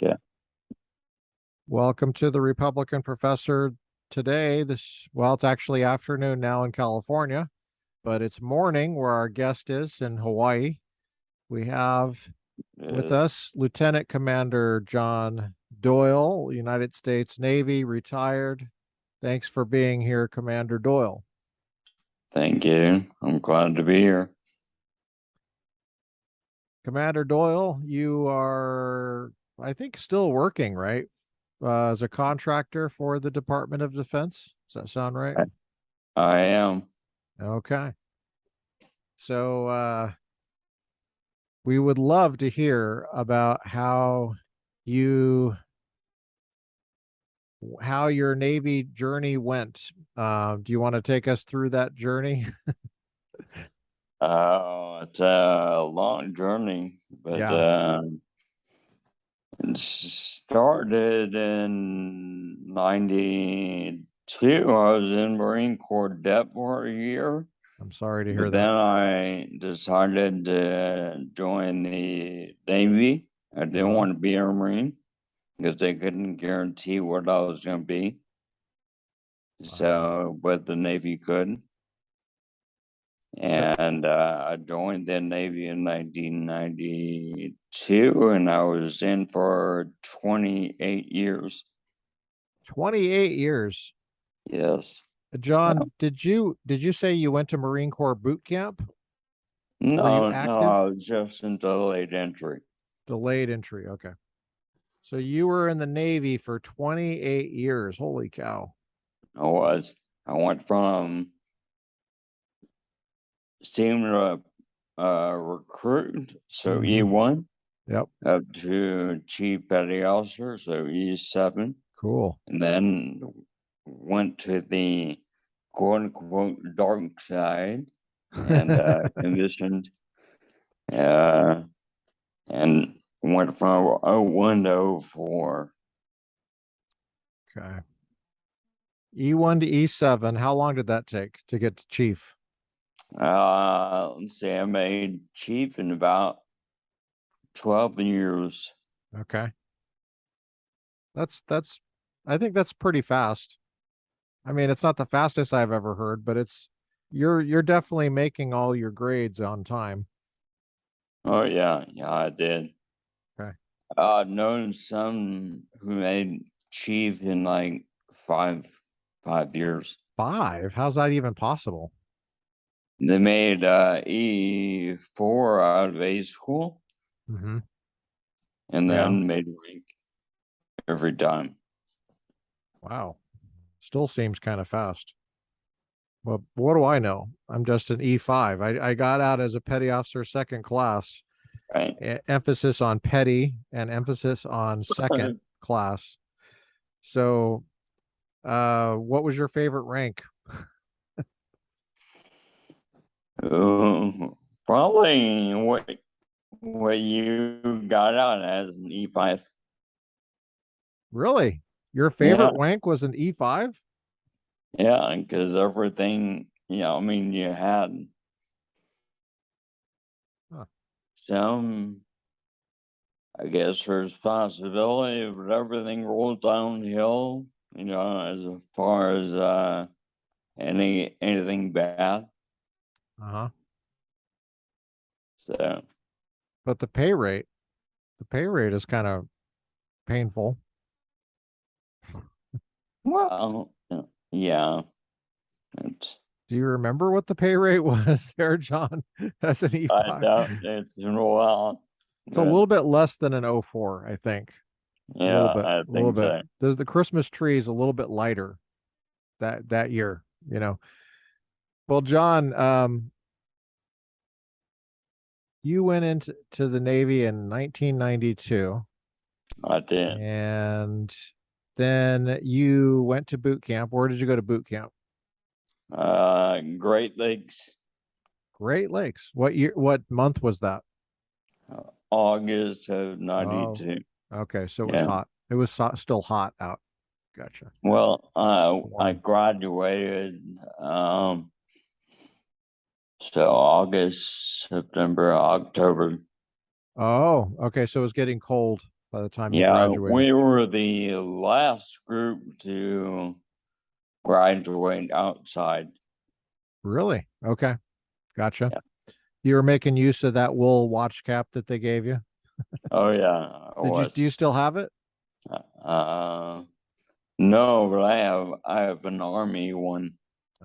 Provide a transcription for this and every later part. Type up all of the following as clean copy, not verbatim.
Yeah. Welcome to the Republican Professor. Today, well, it's actually afternoon now in California, but it's morning where our guest is in Hawaii. We have with Uh, us Lieutenant Commander John Doyle, United States Navy, retired. Thanks for being here, Commander Doyle. Thank you. I'm glad to be here. Commander Doyle, you are, I think, still working, right? As a contractor for the Department of Defense. Does that sound right? I, I am. Okay. So we would love to hear about you how your Navy journey went. Do you want to take us through that journey? It's a long journey, but Yeah, it started in 92. I was in Marine Corps Dep for a year, I'm sorry to hear but then that. I decided to join the Navy. I didn't Uh-huh. want to be a Marine because they couldn't guarantee what I was going to be. Wow. So, but the Navy could. So And I joined the Navy in 1992, and I was in for 28 years. 28 years. Yes. Yeah. John, did you say you went to Marine Corps boot camp? Were you No, I active? was just into late entry. Delayed entry. Okay. So you were in the Navy for 28 years. Holy cow. I was. I went from senior recruit, so Hmm. E1, Yep. up to chief petty officer, so E7, Cool. and then went to the quote unquote dark side and conditioned uh, and went from '01 to '04. Okay. E1 to E7. How long did that take to get to chief? Let's see, I made chief in about 12 years. Okay. That's I think that's pretty fast. I mean, it's not the fastest I've ever heard, but you're definitely making all your grades on time. Oh yeah, I did. Okay. I've known some who made chief in like five years. 5. How's that even possible? They made E4 out of A school Hmm. and Yeah. then made rank every time. Wow. Still seems kind of fast. Well, what do I know? I'm just an E5. I got out as a petty officer second class, Right. emphasis on petty and emphasis on second class. So, what was your favorite rank? Probably what you got out as an E5. Really? Your Yeah, favorite rank was an E5? yeah, because everything, I mean, you had Huh. some, I guess, responsibility, but everything rolled downhill, as far as anything bad. Uh-huh. So, But the pay rate is kind of painful. well, yeah, it's, Do you remember what the pay rate was there, John? As an I E5. doubt it's in a while, It's a but little bit less than an O4, I think. A little yeah, bit, I a little think bit. so. There's the Christmas tree is a little bit lighter that year, you know. Well, John, you went into the Navy in 1992, I did. and then you went to boot camp. Where did you go to boot camp? Great Lakes, Great Lakes. What year? What month was that? August of Oh, '92. okay. So it was Yeah. hot. It was still hot out. Gotcha. Well, I Warm. graduated, so August, September, October. Oh, okay. So it was getting cold. by the time you Yeah, graduated? we were the last group to graduate outside. Really? Okay. Gotcha. Yeah. You were making use of that wool watch cap that they gave you? Oh yeah, it Do you was. still have it? Uh, no, but I have an army one.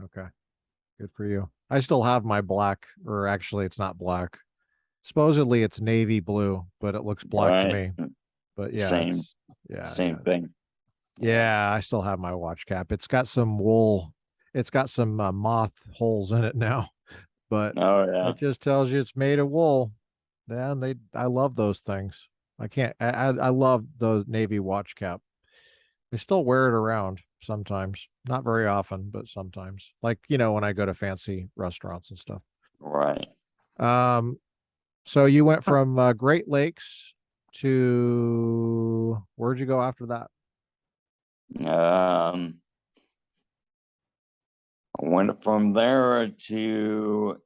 Okay. Good for you. I still have my black, or actually it's not black. Supposedly it's navy blue, but it looks black to Right. me. But yeah, Same, it's yeah, same yeah. thing. Yeah. Yeah, I still have my watch cap. It's got some wool. It's got some moth holes in it now, but Oh yeah. it just tells you it's made of wool. Yeah, and I love those things. I can't, I love those navy watch cap. I still wear it around sometimes, not very often, but sometimes. Like, when I go to fancy restaurants and stuff. Right. Um, so you went from Great Lakes to where'd you go after that? I went from there to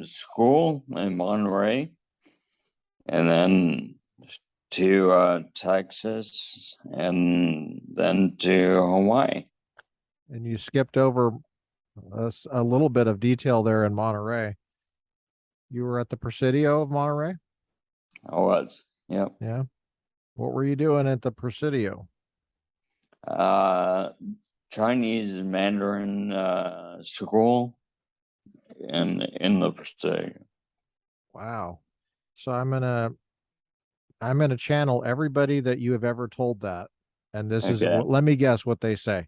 school in Monterey, and then to Texas, and then to Hawaii. And you skipped over a little bit of detail there in Monterey. You were at the Presidio of Monterey? I was. Yep. Yeah. What were you doing at the Presidio? Uh, Chinese Mandarin school in the state. Wow. So I'm gonna channel everybody that you have ever told that. And this is Okay. what, let me guess what they say.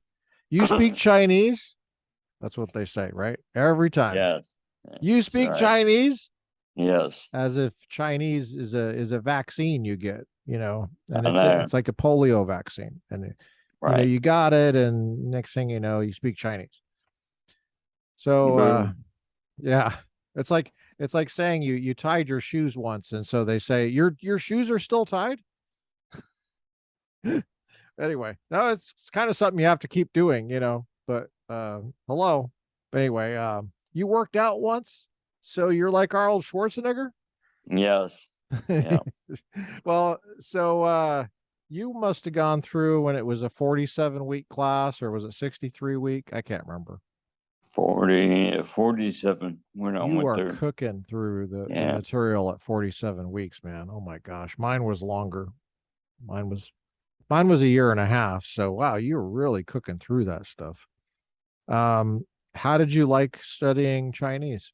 You speak Chinese? That's what they say, right? Every time. Yes. You That's speak right. Chinese? Yes. As if Chinese is a vaccine you get, and I it's know. it's like a polio vaccine. And Right. you got it, and next thing you know, you speak Chinese. So Boom. yeah. It's like saying you tied your shoes once, and so they say your shoes are still tied. Anyway, no, it's kind of something you have to keep doing, but hello. Anyway, you worked out once, so you're like Arnold Schwarzenegger. Yes. Yeah. Well, so you must have gone through when it was a 47-week class, or was it 63 week? I can't remember. 47 when I You went are there. cooking through the Yeah. material at 47 weeks, man. Oh my gosh. Mine was longer. Mine was mine was a year and a half. So wow, you were really cooking through that stuff. Um, how did you like studying Chinese?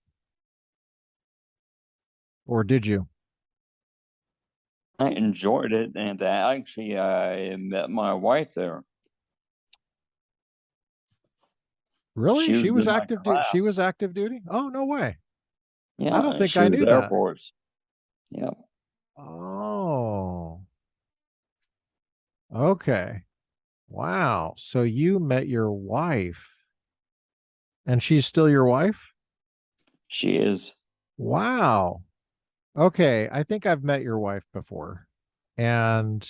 Or did you? I enjoyed it, and actually, I met my wife there. Really? She was in my She was class. active duty? Oh, no way. I don't Yeah, think she I was knew Air that. Force. Yeah. Oh, okay. Wow. So you met your wife, and she's still your wife? She is. Wow. Okay, I think I've met your wife before. And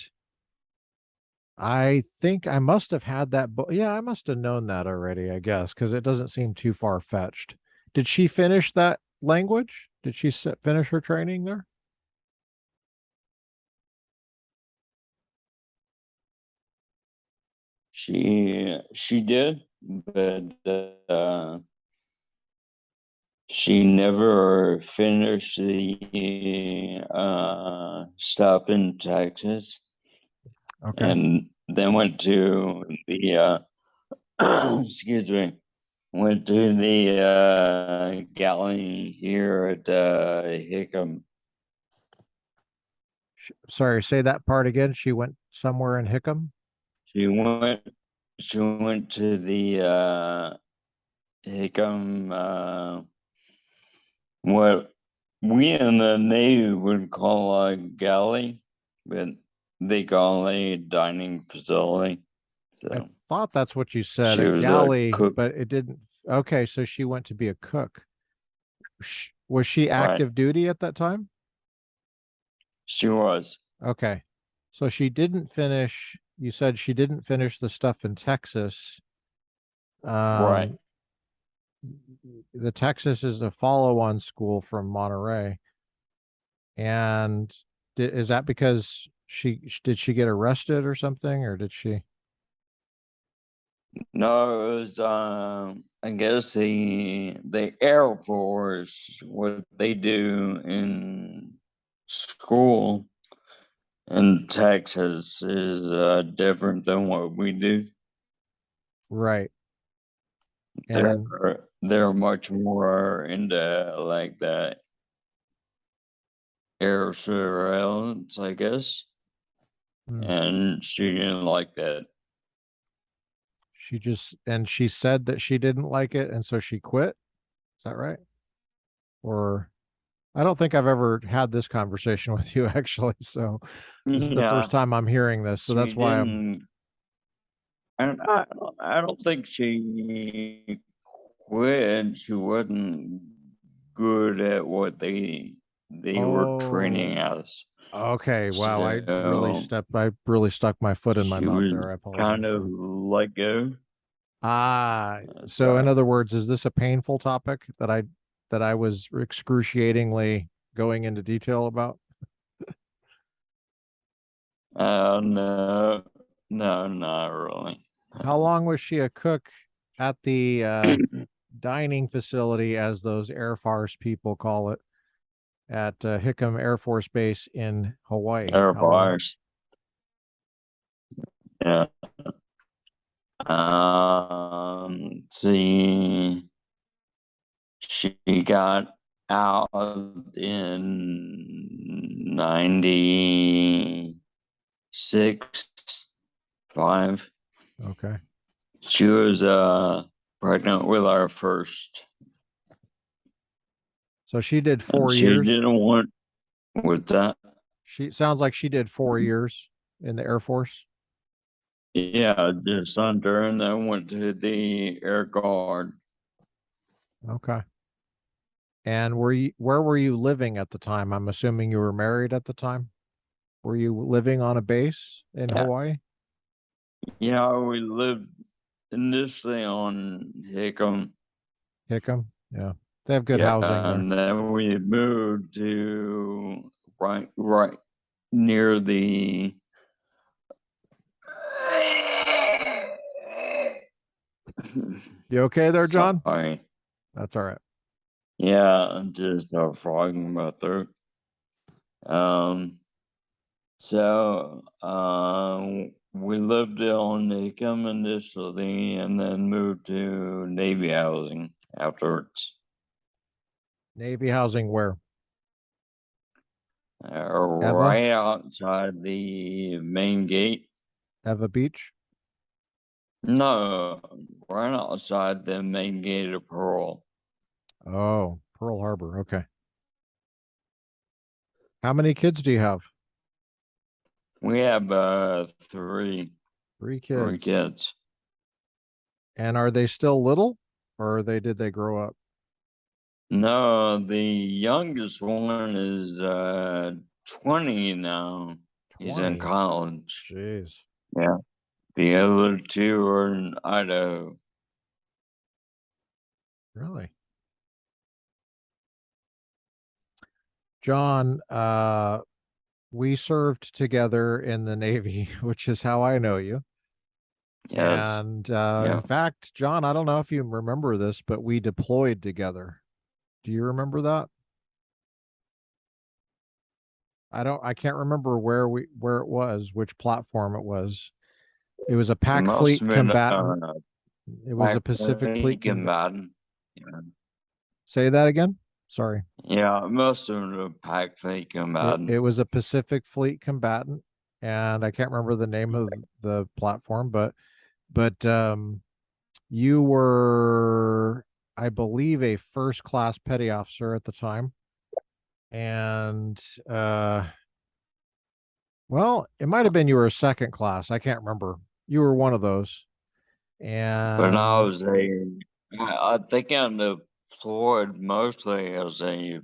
I think I must have had that yeah, I must have known that already, I guess, because it doesn't seem too far-fetched. Did she finish that language? Did she finish her training there? She did, but she never finished the stuff in Texas, Okay. and then went to the excuse me, went to the galley here at Hickam. Sorry, say that part again. She went somewhere in Hickam? She went she went to the Hickam, what we in the Navy would call a galley, but they call a dining facility. I So thought that's what you said, she a was a galley, cook, but it didn't. Okay, so she went to be a cook. Was she right? active duty at that time? She was, Okay. So she didn't finish, you said she didn't finish the stuff in Texas. right. Um, the Texas is a follow-on school from Monterey. And is that because Did she get arrested or something, or did she? No, it was I guess the Air Force, what they do in school in Texas is different than what we do. Right. And They're much more into like that air surveillance, I guess. hmm, And she didn't like that. she said that she didn't like it, and so she quit. Is that right? Or I don't think I've ever had this conversation with you actually. So this is the first Yeah, time I'm hearing this. So she that's why I'm. didn't. I don't think she quit. She wasn't good at what they were training Oh, us. okay. Wow. So I really stuck my foot in my she mouth was there. I kind apologize. of Yeah. let go. So in So other words, is this a painful topic that I was excruciatingly going into detail about? no, no, not really. How long was she a cook at the dining facility, as those Air Force people call it, at Hickam Air Force Base in Hawaii? Air How long? bars. Yeah. See, she got out in 96, 5. Okay. She was pregnant with our first. So she did And 4 years. with that. She sounds like she did 4 years in the Air Force. Yeah, just under, and then went to the Air Guard. Okay. And where were you living at the time? I'm assuming you were married at the time. Were you living on a base in Yeah, Hawaii? yeah, we lived initially on Hickam. Hickam? Yeah. They have good Yeah, housing there. and then we moved to right near the You okay there, John? sorry. That's all right. Yeah, just a frog in my throat. Um, we lived on Hickam initially and then moved to Navy housing afterwards. Navy housing where? Eva? Right outside the main gate. Eva Beach? No, right outside the main gate of Pearl. Oh, Pearl Harbor. Okay. How many kids do you have? We have Three three kids. kids. And are they still little, or did they grow up? No, the youngest one is 20 now. He's in 20. college. Jeez. Yeah. The other two are in Idaho. Really? John, we served together in the Navy, which is how I know you. Yes. And in Yeah. fact, John, I don't know if you remember this, but we deployed together. Do you remember that? I can't remember where it was, which platform it was. It was a It Pac must Fleet have been combatant. It was a back Pacific Fleet combat. combatant. Yeah. Say that again. Sorry. Yeah, it must have been a pack fleet It combatant. was a Pacific Fleet combatant, and I can't remember the name of the platform, but you were, I believe, a first class petty officer at the time. And well, it might have been you were a second class. I can't remember. You were one of those. But I And was I think I deployed mostly as a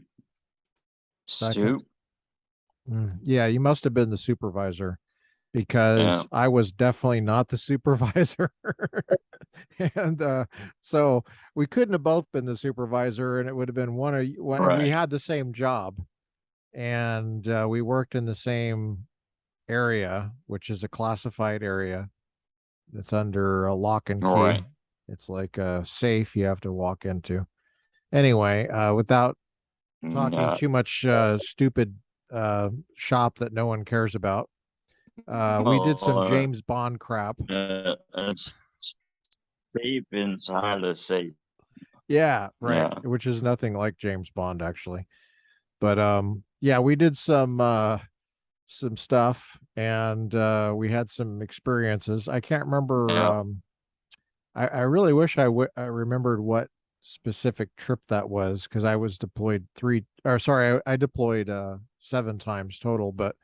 second, soup. yeah, you must have been the supervisor, Yeah, because I was definitely not the supervisor. And so we couldn't have both been the supervisor, and it would have been one of you, and we right. had the same job, and we worked in the same area, which is a classified area that's under a lock and All key. right. It's like a safe you have to walk into. Anyway, without talking Yeah. too much stupid shop that no one cares about, we did some Well, James Bond crap. it's safe inside a safe. Yeah, right. Yeah. Which is nothing like James Bond actually. But yeah, we did some stuff and we had some experiences. I can't remember Yeah. I really wish I remembered what specific trip that was because I was deployed I deployed 7 times total, but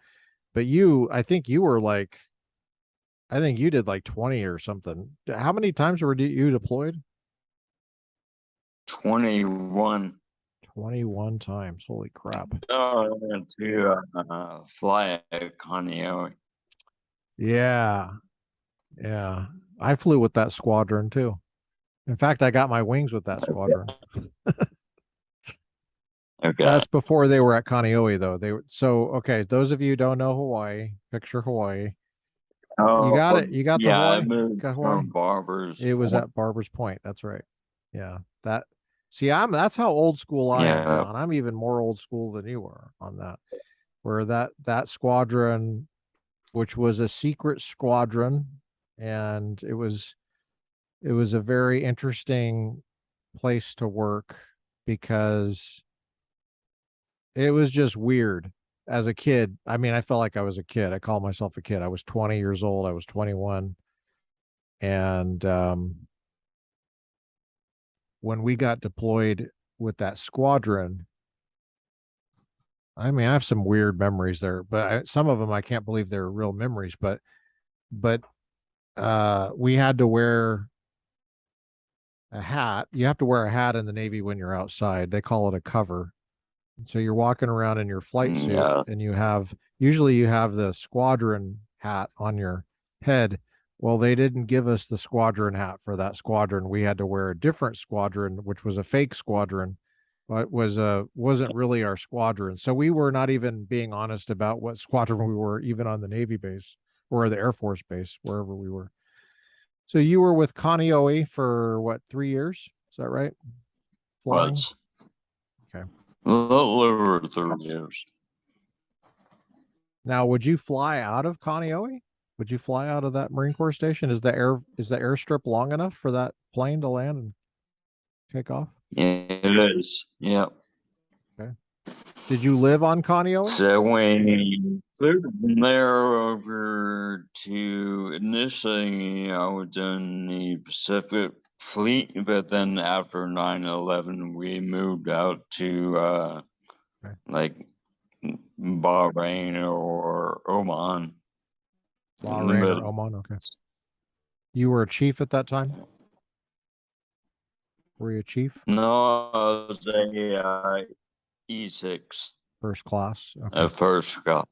I think you were like I think you did like 20 or something. How many times were you deployed? 21. 21 times. Holy crap. To fly at Coneo. Yeah. Yeah. I flew with that squadron too. In fact, I got my wings with that squadron. Okay. That's before they were at Kaneohe though. Okay, those of you who don't know Hawaii, picture Hawaii. You Oh, got it. You got the yeah, I Hawaii? moved Got Hawaii? from Barbers. It was at Barber's Point. That's right. Yeah. That See, that's how old school I am, Yeah. John. I'm even more old school than you are on that. Where that squadron, which was a secret squadron, and it was a very interesting place to work because it was just weird. As a kid, I mean, I felt like I was a kid. I call myself a kid. I was 20 years old. I was 21. And when we got deployed with that squadron, I mean, I have some weird memories there, but some of them I can't believe they're real memories. But we had to wear a hat. You have to wear a hat in the Navy when you're outside. They call it a cover. So you're walking around in your flight suit, Yeah. and usually you have the squadron hat on your head. Well, they didn't give us the squadron hat for that squadron. We had to wear a different squadron, which was a fake squadron, but wasn't really our squadron. So we were not even being honest about what squadron we were, even on the Navy base or the Air Force base, wherever we were. So you were with Kaneohe for what, 3 years? Is that right? Flying? Was Okay. a little over 30 years. Now, would you fly out of Kaneohe? Would you fly out of that Marine Corps station? Is the airstrip long enough for that plane to land and take off? Yeah, it is. Yeah. Okay. Did you live on Kaneohe? So we flew from there over to initially I was in the Pacific Fleet, but then after 9/11 we moved out to Okay. like Bahrain or Oman in the Bahrain or middle. Oman? Okay. You were a chief at that time? Were you a chief? No, I was a E6 First class? Okay. at first. Got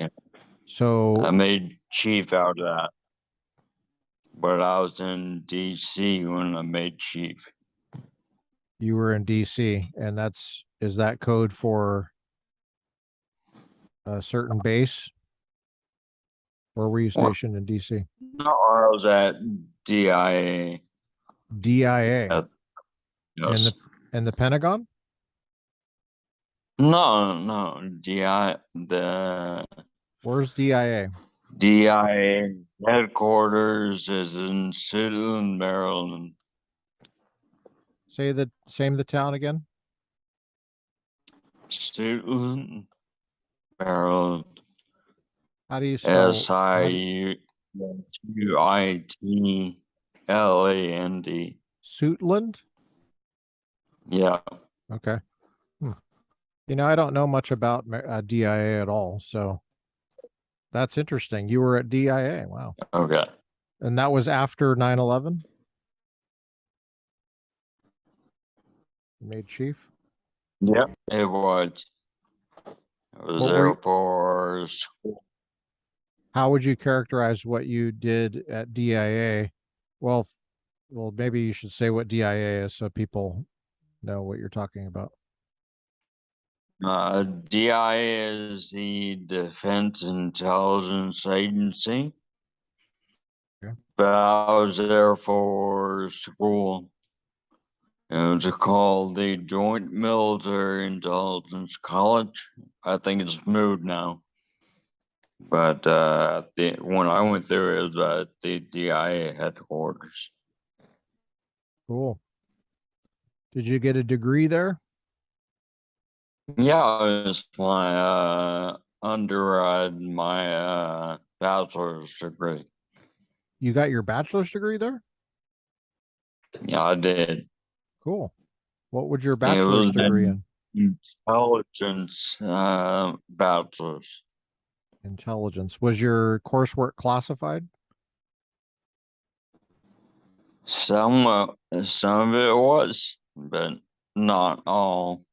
I So made chief out of that, but I was in DC when I made chief. you were in DC, and is that code for a certain base? Where were you Well, stationed in DC? no, I was at DIA. DIA At, and yes. the Pentagon? No, no, DI. The Where's DIA? DIA headquarters is in Suitland, Maryland. Same the town again. Suitland, Maryland. How do you S spell I how do U I T L A N D. Suitland? Yeah. Okay. Hmm. I don't know much about DIA at all, so that's interesting. You were at DIA. Wow. Okay. And that was after 9/11. Made chief. Yep. It was. I was What were there you, for how would you characterize what you did at DIA? Well, maybe you should say what DIA is so people know what you're talking about. DI is the Defense Intelligence Agency, Okay. but I was there for school. It was called the Joint Military Intelligence College. I think it's moved now. But when I went there, it was at the DIA headquarters. Cool. Did you get a degree there? Yeah, it was my undergrad, my bachelor's degree. You got your bachelor's degree there? Yeah, I did. Cool. What would your It was bachelor's degree an in? intelligence bachelor's. Intelligence. Was your coursework classified? Some of it was, but not all.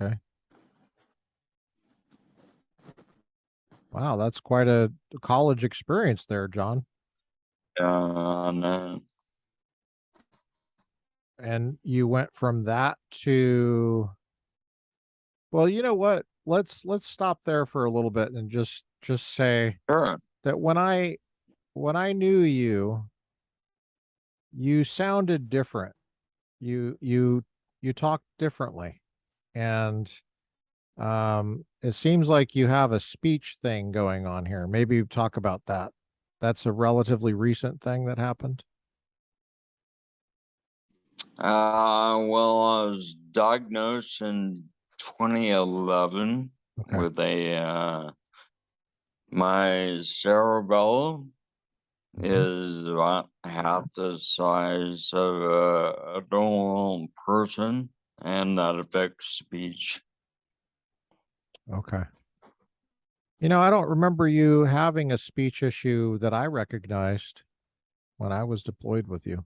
Okay. Wow, that's quite a college experience there, John. No. And you went from that to, well, you know what? Let's stop there for a little bit and just say Sure. that when I knew you, you sounded different. You talked differently. And it seems like you have a speech thing going on here. Maybe talk about that. That's a relatively recent thing that happened. Well, I was diagnosed in 2011 Okay. with a my cerebellum Mhm. is about half the size of a normal person, and that affects speech. Okay. I don't remember you having a speech issue that I recognized when I was deployed with you.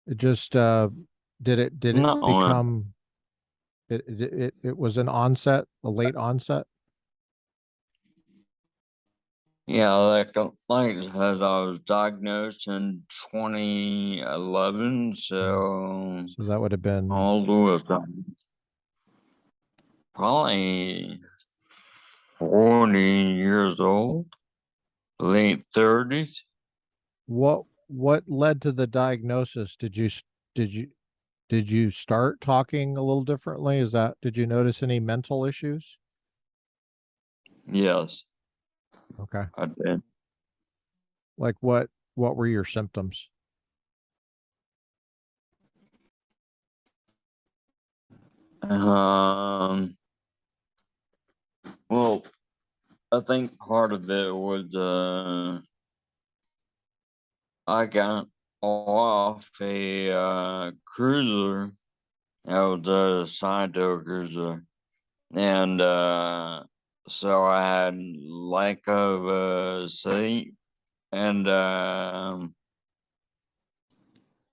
It just did it No, become it was an onset, a late onset? yeah, like I said, I was diagnosed in 2011, Mm. so So that would have been all the probably 40 years old, late 30s. what led to the diagnosis? Did you did you start talking a little differently? Did you notice any mental issues? Yes, Okay. I did. Like what were your symptoms? Um, well, I think part of it was I got off a cruiser. I was assigned to a cruiser, and so I had lack of sleep, and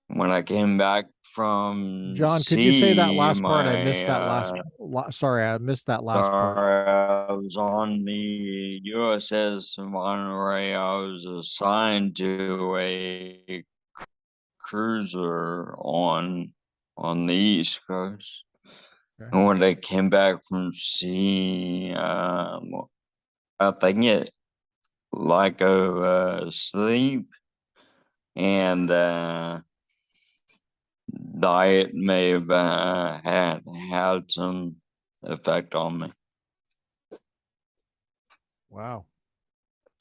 when I came back from John, could you say that sea, last part? I missed my that sorry, I missed that last part. sorry, I was on the USS Monterey. I was assigned to a cruiser on the East Coast. Okay. And when I came back from sea, I think it like of sleep and diet may have had some effect on me. Wow.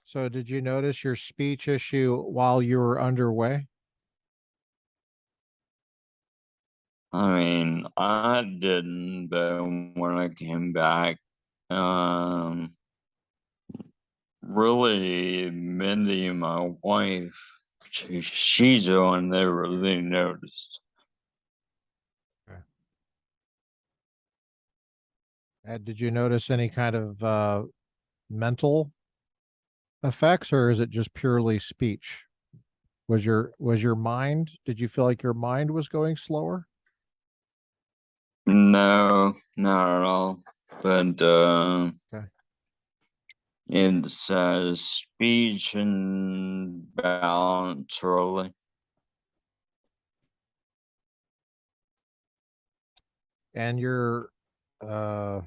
So did you notice your speech issue while you were underway? I mean, I didn't, but when I came back, um, really, Mindy, my wife, she's the one that really noticed. Okay. And did you notice any kind of mental effects, or is it just purely speech? Was your mind, did you feel like your mind was going slower? No, not at all. But Okay. it's speech and balance, really. And your uh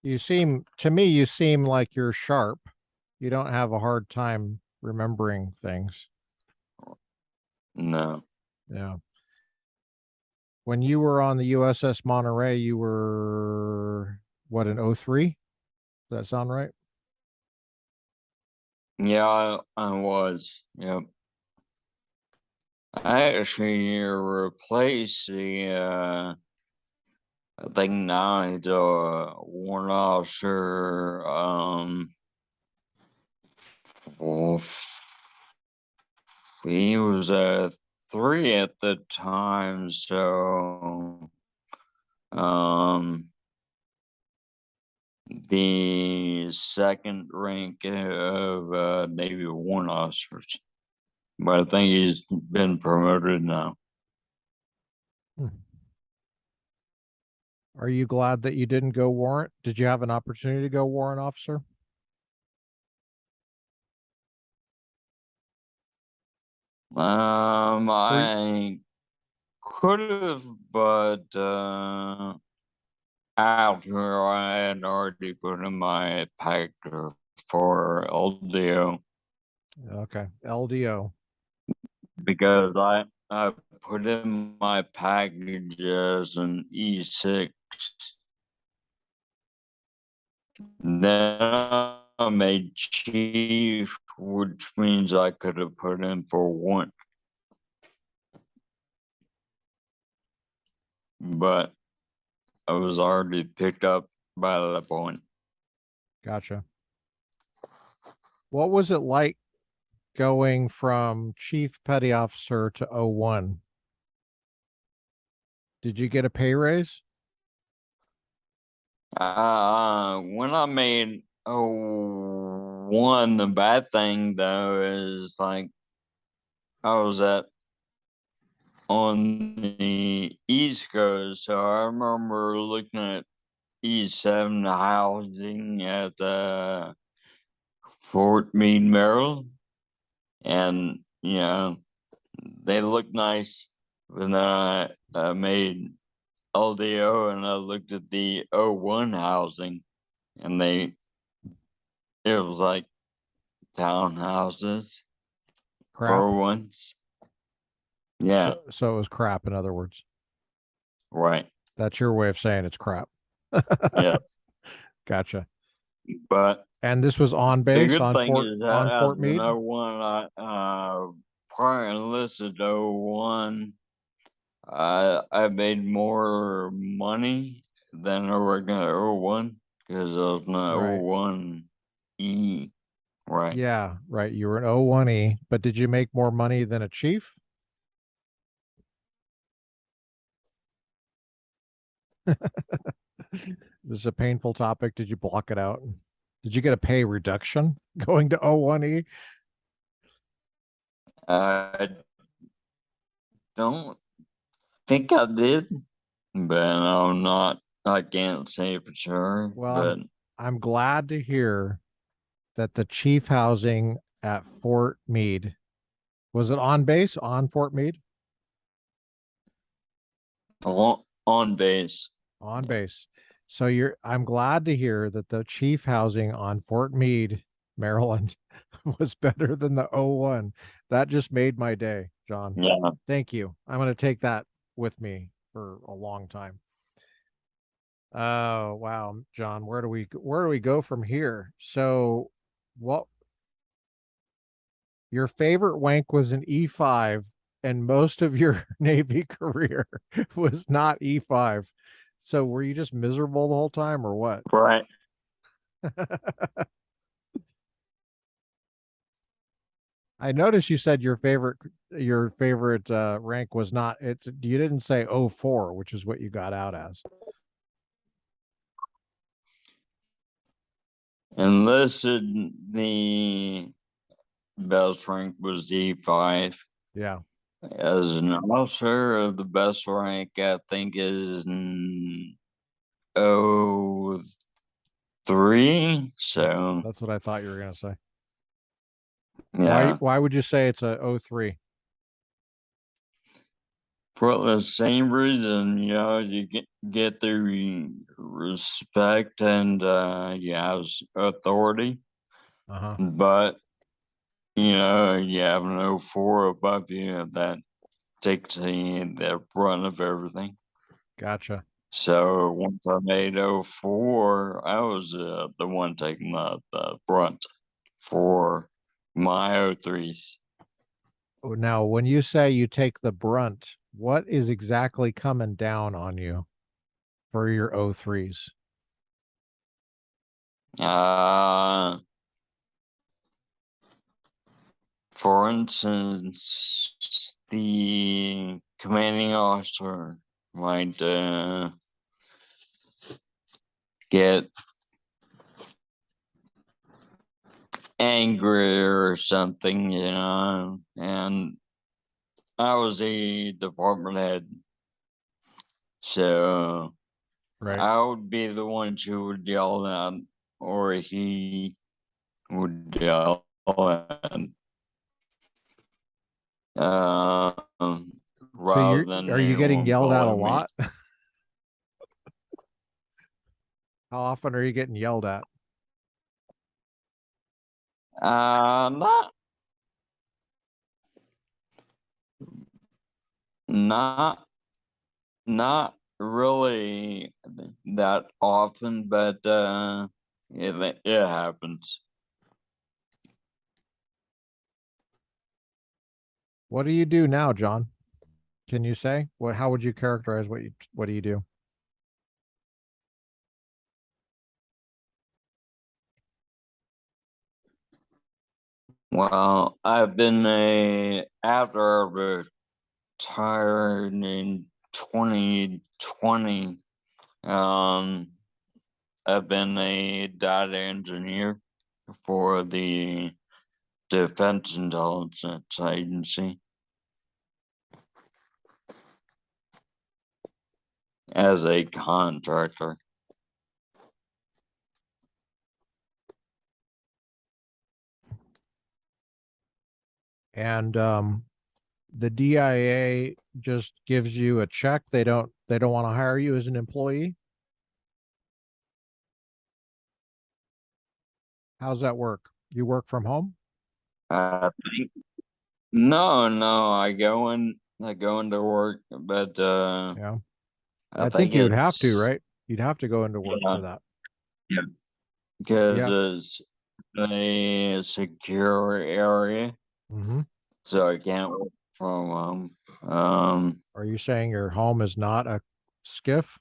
To me, you seem like you're sharp. You don't have a hard time remembering things. No. Yeah. When you were on the USS Monterey, you were what, an 03? Does that sound right? Yeah, I was. Yep. I actually replaced I think now he's a warrant officer. Well, he was a 3 at the time, so um, the second rank of Navy warrant officers. But I think he's been promoted now. Hmm. Are you glad that you didn't go warrant? Did you have an opportunity to go warrant officer? Or I could have, but after I had already put in my pack for LDO okay, LDO. because I put in my package as an E6. Then I made chief, which means I could have put in for one, but I was already picked up by that point. Gotcha. What was it like going from chief petty officer to 01? Did you get a pay raise? When I made 01, the bad thing though is like I was at on the East Coast, so I remember looking at E7 housing at Fort Meade, Maryland, and they look nice. But then I made LDO and I looked at the 01 housing, and it was like townhouses Crap. for once. Yeah, So it was crap, in other words. right. That's your way of saying it's crap. Yeah, Gotcha. but And this was on the base good thing is that on as Fort an Meade? 01, prior enlisted 01, I made more money than a regular 01 because I was an Right. 01 E, right? Yeah, right. You were an 01E, but did you make more money than a chief? This is a painful topic. Did you block it out? Did you get a pay reduction going to 01E? I don't think I did, but I'm not. I can't say for sure, Well, but I'm glad to hear that the chief housing at Fort Meade, was it on base on Fort Meade? on base. On base. So I'm glad to hear that the chief housing on Fort Meade, Maryland, was better than the 01. That just made my day, John. Yeah. Thank you. I'm going to take that with me for a long time. Oh, wow, John, where do we go from here? So, what your favorite wank was an E5, and most of your Navy career was not E5. So, were you just miserable the whole time, or what? Right. I noticed you said your favorite rank was not it's you didn't say 04, which is what you got out as. Enlisted, the best rank was E5. Yeah. As an officer, the best rank I think is oh 03. That's So that's what I thought you were gonna say. Why yeah, why would you say it's a 03? for the same reason, you get the respect and you have authority, Uh-huh. but you have an O4 above you that takes the brunt of everything. Gotcha. So once I made O4, I was the one taking the brunt for my O3s. Now, when you say you take the brunt, what is exactly coming down on you for your O3s? Uh, for instance, the commanding officer might get angry or something, and I was a department head, so Right. I would be the one she would yell at, or he would yell at, um, So rather than are you getting anyone yelled at a bullying me. lot? How often are you getting yelled at? Not not not really that often, but it happens. What do you do now, John? Can you say? How would you characterize what do you do? Well, I've been a after I retired in 2020. Um, I've been a data engineer for the Defense Intelligence Agency as a contractor. And the DIA just gives you a check. They don't want to hire you as an employee. How's that work? You work from home? I think no, I go into work, but Yeah. I I think think you would have to, it's right? You'd have to go into work yeah, for that. yeah, because Yeah. it's a secure area, Hmm. so I can't work from home. Are you saying your home is not a skiff?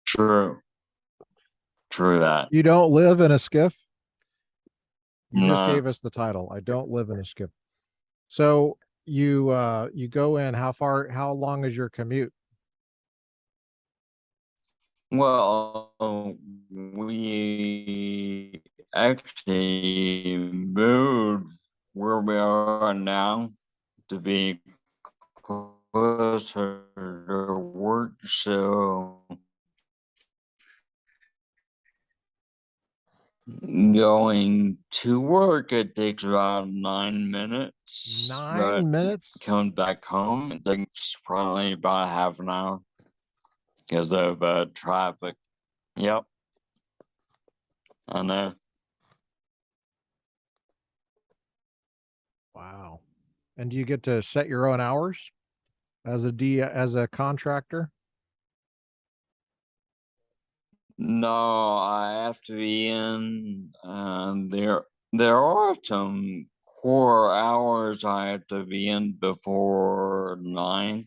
True, true that. You don't live in a skiff? You just No, gave us the title. I don't live in a skiff. So you go in, how long is your commute? well, we actually moved where we are now to be closer to work, so going to work, it takes about 9 minutes, but 9 minutes? coming back home, it takes probably about half an hour because of traffic. Yep, I know. Wow. And do you get to set your own hours as a contractor? No, I have to be in. There are some core hours I have to be in before 9.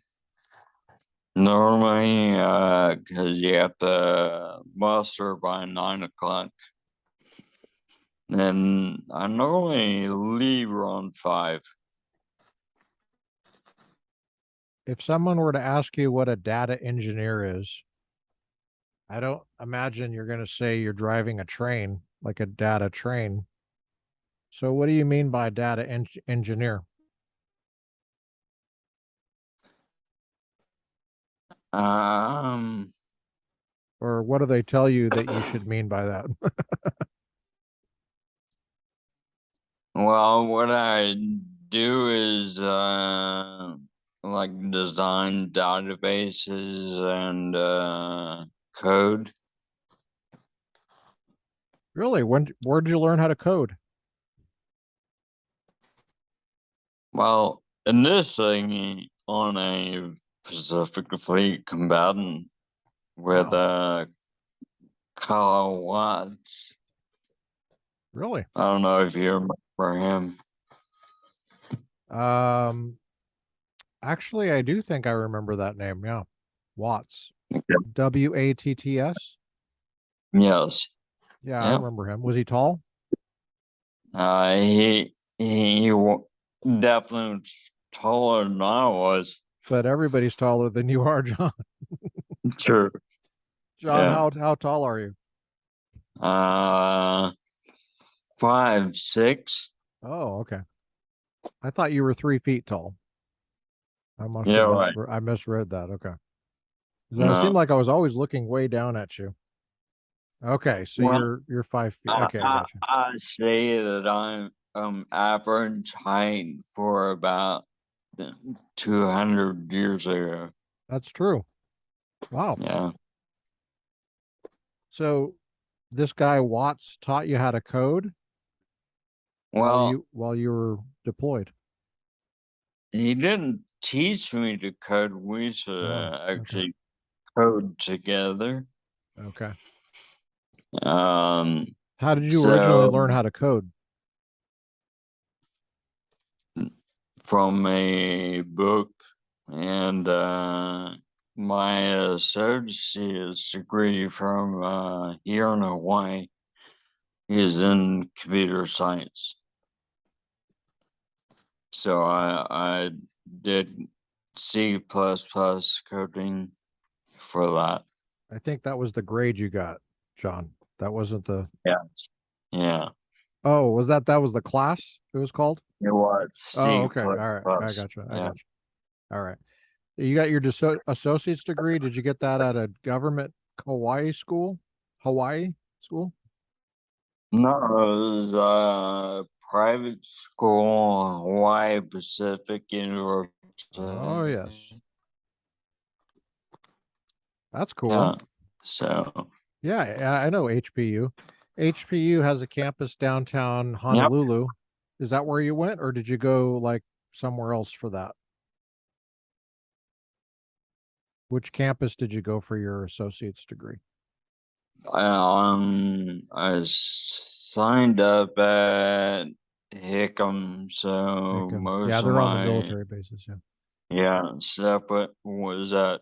Normally, because you have to muster by 9 o'clock. And I normally leave around 5. If someone were to ask you what a data engineer is, I don't imagine you're going to say you're driving a train, like a data train. So what do you mean by engineer? Um, Or what do they tell you that you should mean by that? well, what I do is like design databases and code. Really? Where did you learn how to code? Well, initially on a Pacific Fleet combatant with Wow. Kyle Watts. Really? I don't know if you remember him. Um, Actually, I do think I remember that name. Yeah. Watts. Watts. Yes. Yeah, I Yep. remember him. Was he tall? He definitely was taller than I was. But everybody's taller than you are, John. Sure. John, Yeah. how tall are you? Uh, 5'6". Oh, okay. I thought you were 3 feet tall. I must Yeah, have right. I misread that. Okay. 'Cause it seemed No. like I was always looking way down at you. Okay, so Well, you're 5 feet. Okay, I got you. I say that I'm average height for about 200 years ago. That's true. Wow. Yeah. So this guy Watts taught you how to code Well, while you were deployed. he didn't teach me to code. We used to Oh, okay. actually code together. Okay. Um, How did you originally so learn how to code? from a book and my associate's degree from here in Hawaii is in computer science. So I did C++ coding for that. I think that was the grade you got, John. That wasn't the Yeah. Yeah. Oh, that was the class it was called? It was Oh, C++. okay. All right. I got you. I Yeah. got you. All right. You got your associate's degree. Did you get that at a government Hawaii school? Hawaii school? No, it was private school, Hawaii Pacific University. Oh, yes. That's Yeah. cool. So, Yeah, I know HPU. HPU has a campus downtown yep. Honolulu. Is that where you went, or did you go like somewhere else for that? Which campus did you go for your associate's degree? I signed up at Hickam, so Yeah, most of they're on the my military bases. Yeah. stuff was at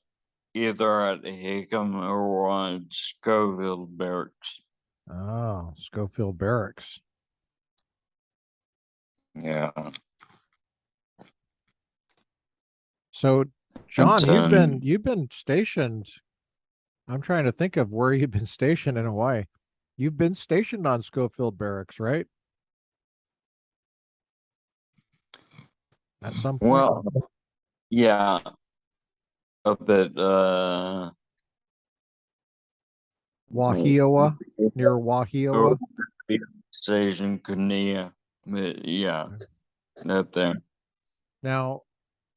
either at Hickam or on Scoville Barracks. Oh, Schofield Barracks. Yeah. So, And John, then, you've been stationed. I'm trying to think of where you've been stationed in Hawaii. You've been stationed on Schofield Barracks, right? At some point? well, yeah, up at Wahioa, near Wahioa. Station Kania. Yeah, Okay. up there. Now,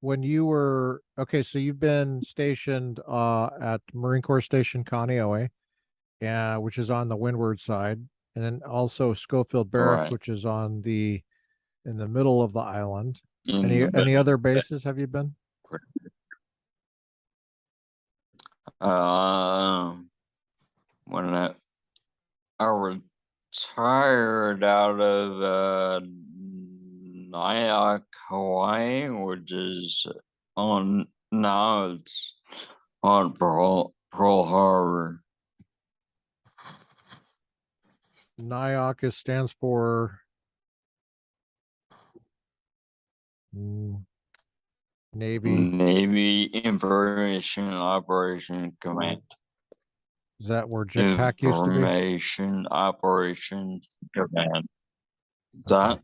when you were okay, so you've been stationed at Marine Corps Station Kaneohe, which is on the windward side, and then also Schofield Barracks, Right. which is on the in the middle of the island. In the Any other middle. bases have you been? Um, when I retired out of Nyack, Hawaii, which is on now it's on Pearl Harbor. NIOC stands for mm, Navy. Navy Information Operation Command. Is that where JICPAC used to be? Information Operations Command. Okay. That?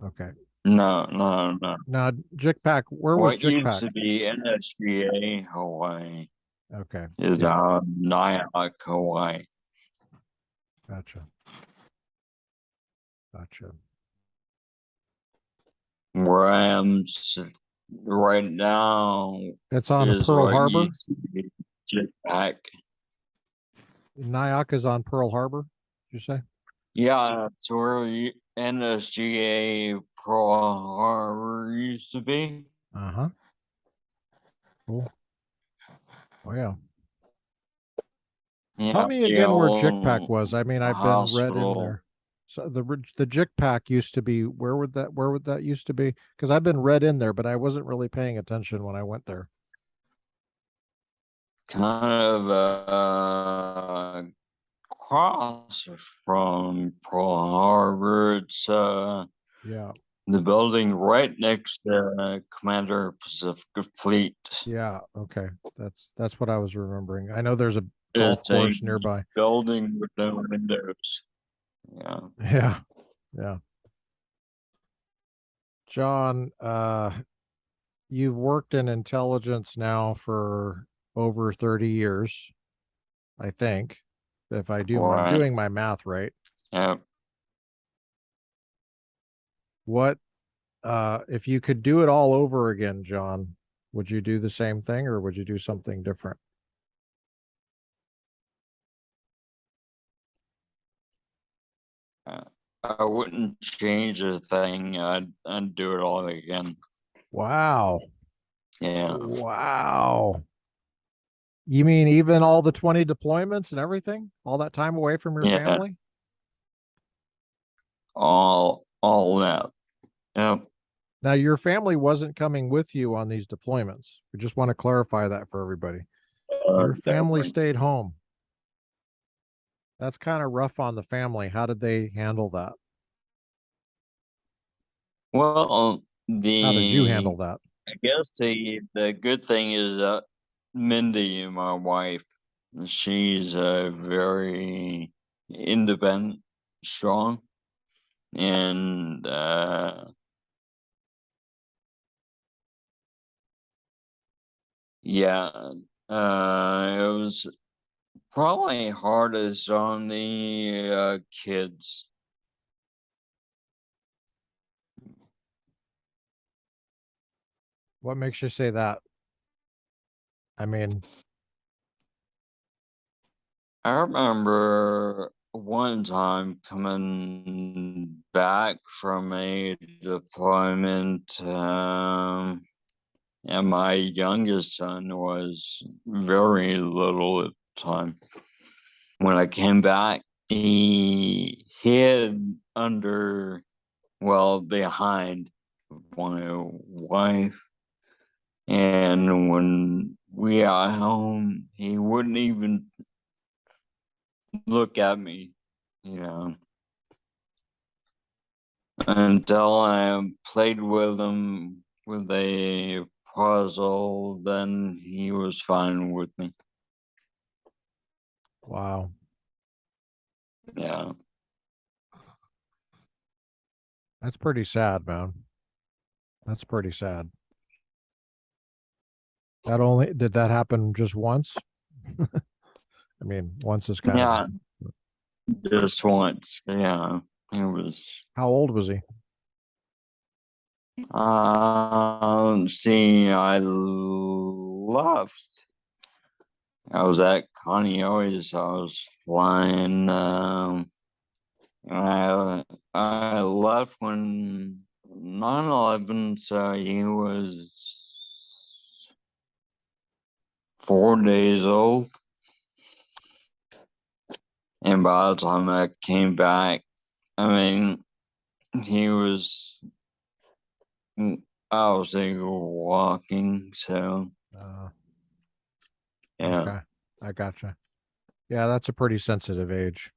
Okay. No. Now, JICPAC, where was What used JICPAC? to be NSGA Hawaii Okay. is Yeah. now Nyack, Hawaii. Gotcha. Gotcha. Where I am right now It's on is Pearl what Harbor. used to be jetpack. Nyack is on Pearl Harbor, did you say? Yeah, it's where NSGA Pearl Harbor used to be. Uh-huh. Cool. Oh yeah. Tell Yeah, me the again where Jikpak old was. I mean, I've been read in hospital. there. So the Jikpak used to be, where would that used to be? Because I've been read in there, but I wasn't really paying attention when I went there. Kind of across from Pearl Harbor. It's Yeah. the building right next to Commander Pacific Fleet. Yeah. Okay. That's what I was remembering. I know there's a golf It's a course nearby. building with no windows. Yeah. Yeah. Yeah. John, you've worked in intelligence now for over 30 years, I think, if I'm Right. doing my math right. Yeah. What if you could do it all over again, John, would you do the same thing or would you do something different? Uh, I wouldn't change a thing. I'd do it all again. Wow. Yeah. Wow. You mean even all the 20 deployments and everything? All that time away from your Yeah. family? All that. Yep. Now, your family wasn't coming with you on these deployments. We just want to clarify that for everybody. Your family Definitely. stayed home. That's kind of rough on the family. How did they handle that? Well, How did you handle that? I guess the good thing is that Mindy, my wife, she's very independent, strong, and yeah, it was probably hardest on the kids. What makes you say that? I mean, I remember one time coming back from a deployment, and my youngest son was very little at the time. When I came back, he hid under, well, behind my wife. And when we got home, he wouldn't even look at me, you know, until I played with him with a puzzle, then he was fine with me. wow. Yeah. That's pretty sad, man. That's pretty sad. Did that happen just once? I mean, once is kind of Yeah, just once. Yeah. It was how old was he? see, I left. I was at Connie always. I was flying. I left when 9/11, so he was 4 days old. And by the time I came back, I mean, he was, I was walking. So, Uh, yeah, okay. I gotcha. Yeah, that's a pretty sensitive age.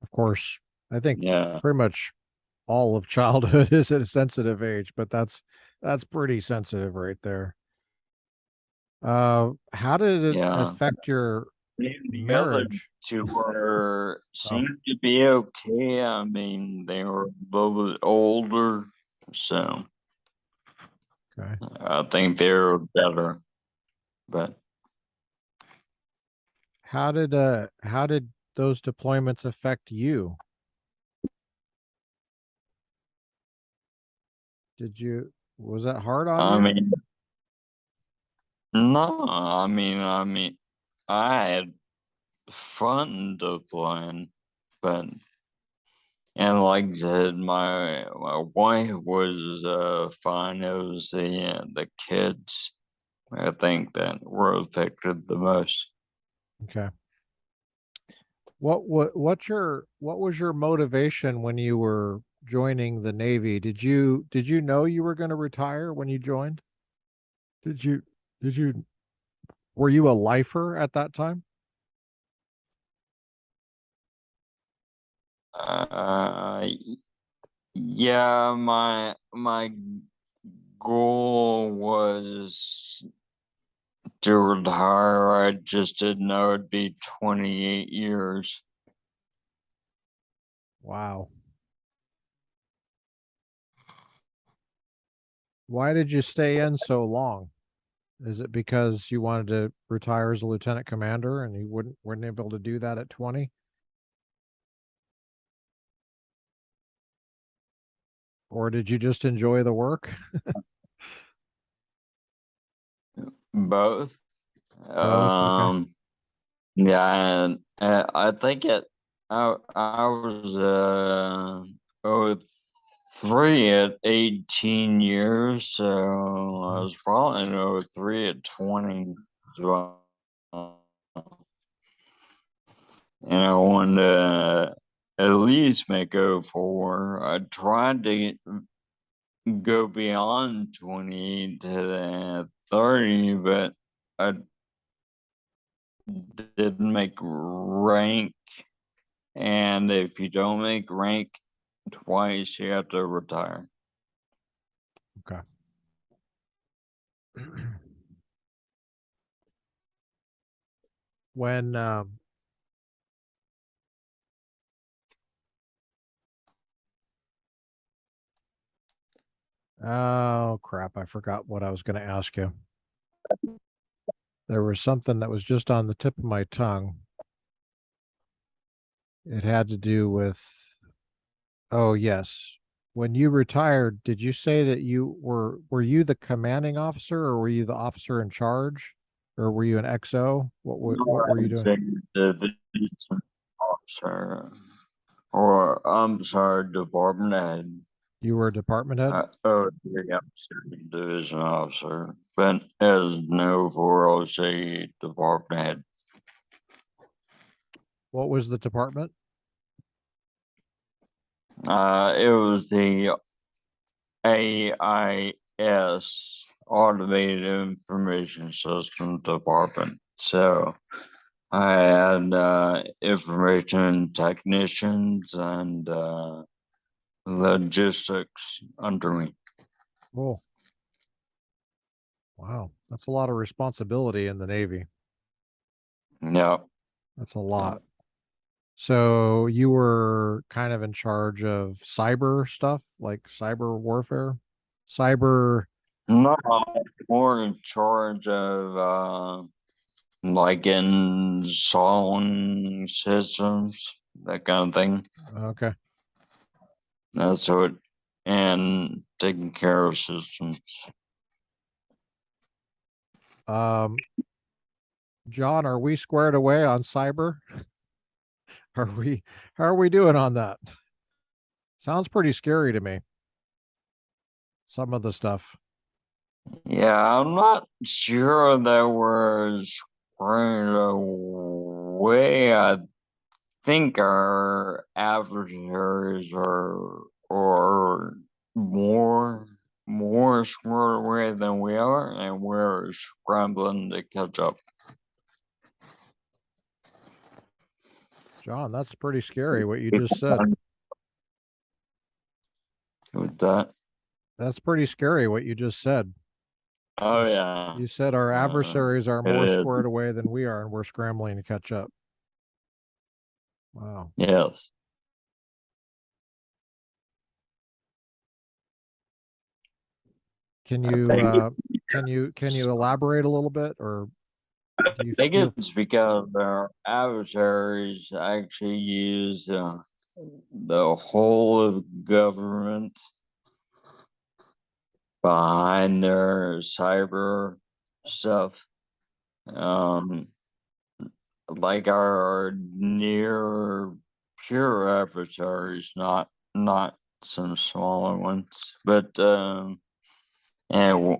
Of course, I think yeah, pretty much all of childhood is at a sensitive age, but that's pretty sensitive right there. How did it yeah. affect your The other marriage? two were Oh, seemed to be okay. I mean, they were a little bit older, so okay. I think they were better. But How did those deployments affect you? Did you? Was that hard on I you? mean, no, I had fun to plan, but and like I said, my wife was fine. It was the kids I think that were affected the most. Okay. What was your motivation when you were joining the Navy? Did you know you were going to retire when you joined? Did you did you were you a lifer at that time? Y- yeah, my goal was to retire. I just didn't know it'd be 28 years. Wow. Why did you stay in so long? Is it because you wanted to retire as a lieutenant commander and you weren't able to do that at 20? Or did you just enjoy the work? Both. Both. Okay. Um, yeah, and I think I was oh 03 at 18 years, so I Mhm. was probably in 03 at 20 as well. And I wanted to at least make 04. I tried to go beyond 20 to the 30, but I didn't make rank. And if you don't make rank twice, you have to retire. Okay. When oh crap, I forgot what I was going to ask you. There was something that was just on the tip of my tongue. It had to do with, oh yes. When you retired, did you say that were you the commanding officer or were you the officer in charge or were you an XO? What were you I'd doing? say the decent officer, or I'm sorry, department head. You were a department head? Oh, yeah, division officer. But as no for OC department head. What was the department? It was the AIS, Automated Information System Department. So I had information technicians and logistics under me. Oh, wow. That's a lot of responsibility in the Navy. Yeah. That's a Yeah. lot. So you were kind of in charge of cyber stuff, like cyber warfare, cyber. No, I'm more in charge of like installing systems, that kind of thing. Okay. That's what, and taking care of systems. Um, John, are we squared away on cyber? Are we, how are we doing on that? Sounds pretty scary to me. Some of the stuff. Yeah, I'm not sure that we're squared away. I think our adversaries are more squared away than we are, and we're scrambling to catch up John, that's pretty scary what you just said. with that. That's pretty scary what you just said. Oh yeah, You said our adversaries are it more is. squared away than we are, and we're scrambling to catch up. Wow. Yes, Can I you think uh it's can you elaborate a little bit or I do you think do you it's because our adversaries actually use the whole of government behind their cyber stuff. Like our near pure adversaries, not some smaller ones, but and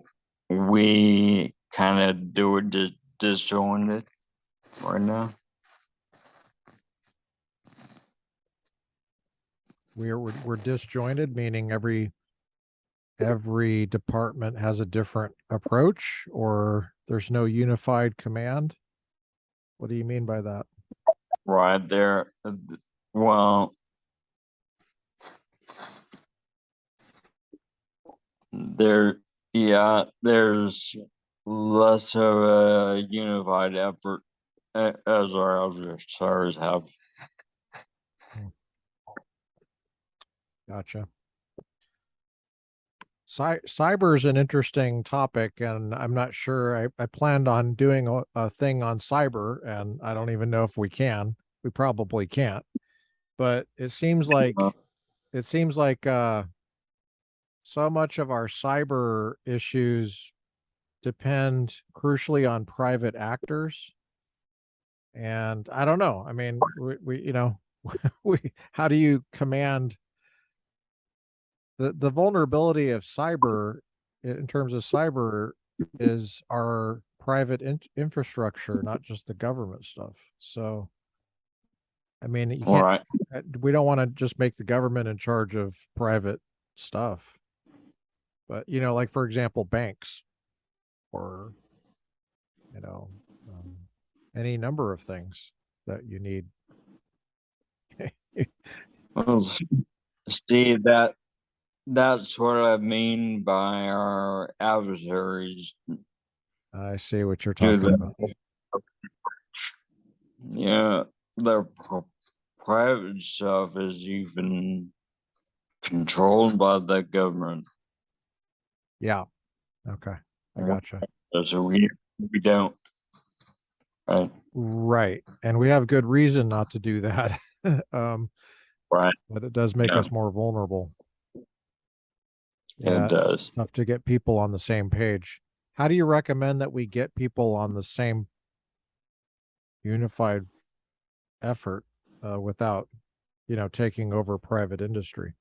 we kind of do it disjointed right now. We're disjointed, meaning every department has a different approach, or there's no unified command. What do you mean by that? Right there. Well, there's less of a unified effort as our adversaries have. Gotcha. Cyber is an interesting topic, and I'm not sure. I planned on doing a thing on cyber, and I don't even know if we can. We probably can't. But it seems like so much of our cyber issues depend crucially on private actors. And I don't know. I mean, we how do you command the vulnerability of cyber in terms of cyber is our private infrastructure, not just the government stuff. So, I mean, you can't, Right. we don't want to just make the government in charge of private stuff. But, like for example, banks or, you know, um, any number of things that you need. Well, see that's what I mean by our adversaries I see what you're do talking about. that. Yeah, their private stuff is even controlled by the government. Yeah. Okay. I gotcha. So we don't. Right. Right. And we have good reason not to do that. um, Right. but it does make Yeah, us more vulnerable. it Yeah, it's does. tough to get people on the same page. How do you recommend that we get people on the same unified effort without, taking over private industry?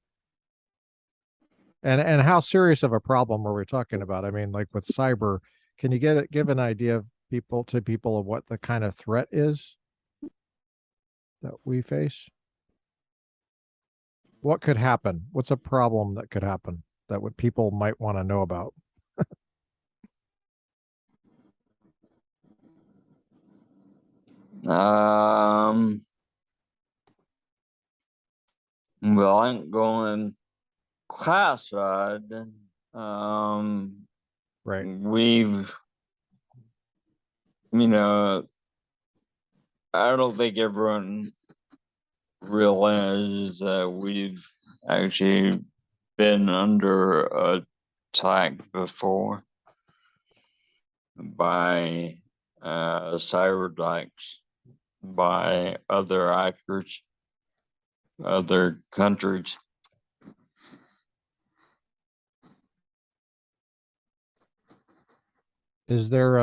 And how serious of a problem are we talking about? I mean, like with cyber, can you give an idea of people of what the kind of threat is that we face? What could happen? What's a problem that could happen that what people might want to know about? Um, well, I'm going classified. Um, Right. we've, you know, I don't think everyone realizes that we've actually been under attack before by cyber attacks by other actors, other countries. Is there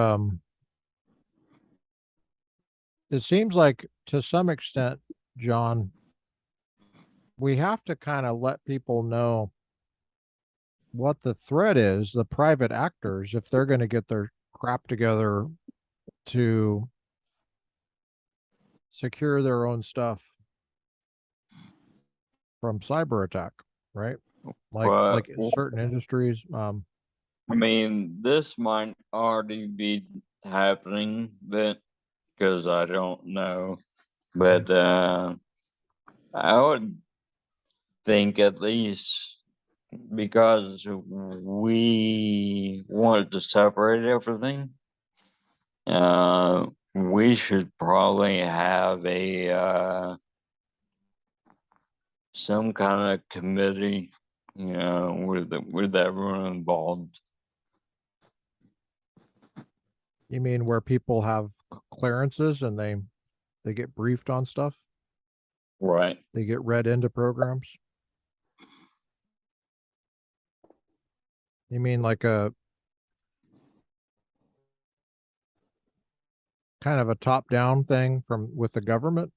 it seems like to some extent, John, we have to kind of let people know what the threat is, the private actors, if they're going to get their crap together to secure their own stuff from cyber attack, right? But Like in certain industries. I mean, this might already be happening, but because I don't know, but I would think at least because we wanted to separate everything, we should probably have a some kind of committee, with everyone involved. You mean where people have clearances and they get briefed on stuff? Right. They get read into programs? You mean like a kind of a top-down thing from with the government?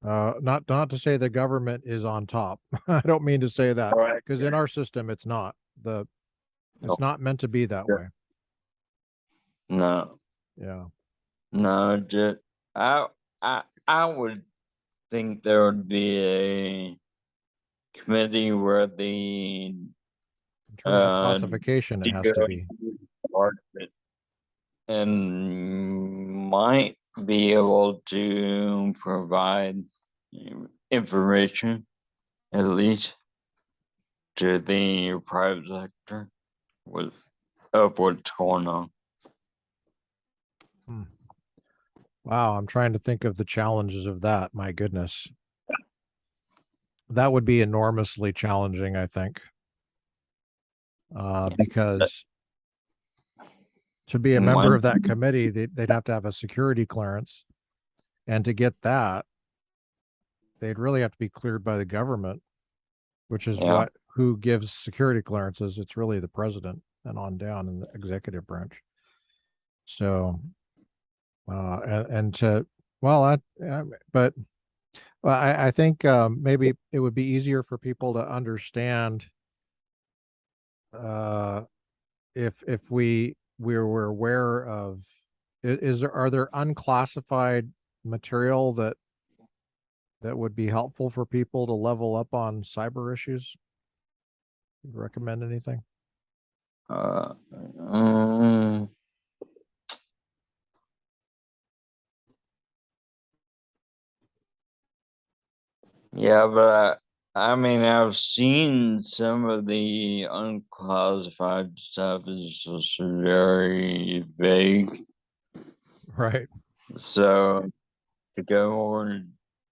Not to say the government is on top. I don't mean to say that Right. because in our system it's not. It's not meant to be that way. No, Yeah. no, just I I would think there would be a committee where the In terms of uh classification, it has to DOE be. department and might be able to provide information at least to the private sector with of what's going on. Hmm. Wow, I'm trying to think of the challenges of that. My goodness. That would be enormously challenging, I think. Because to be a member One, of that committee, they'd have to have a security clearance. And to get that, they'd really have to be cleared by the government, which is yeah, who gives security clearances. It's really the president and on down in the executive branch. So, and to, well, but well, I think maybe it would be easier for people to understand uh, if we were aware of is there are there unclassified material that would be helpful for people to level up on cyber issues? You recommend anything? uh, um, yeah, but I mean, I've seen some of the unclassified stuff is just very vague. Right. So to go more in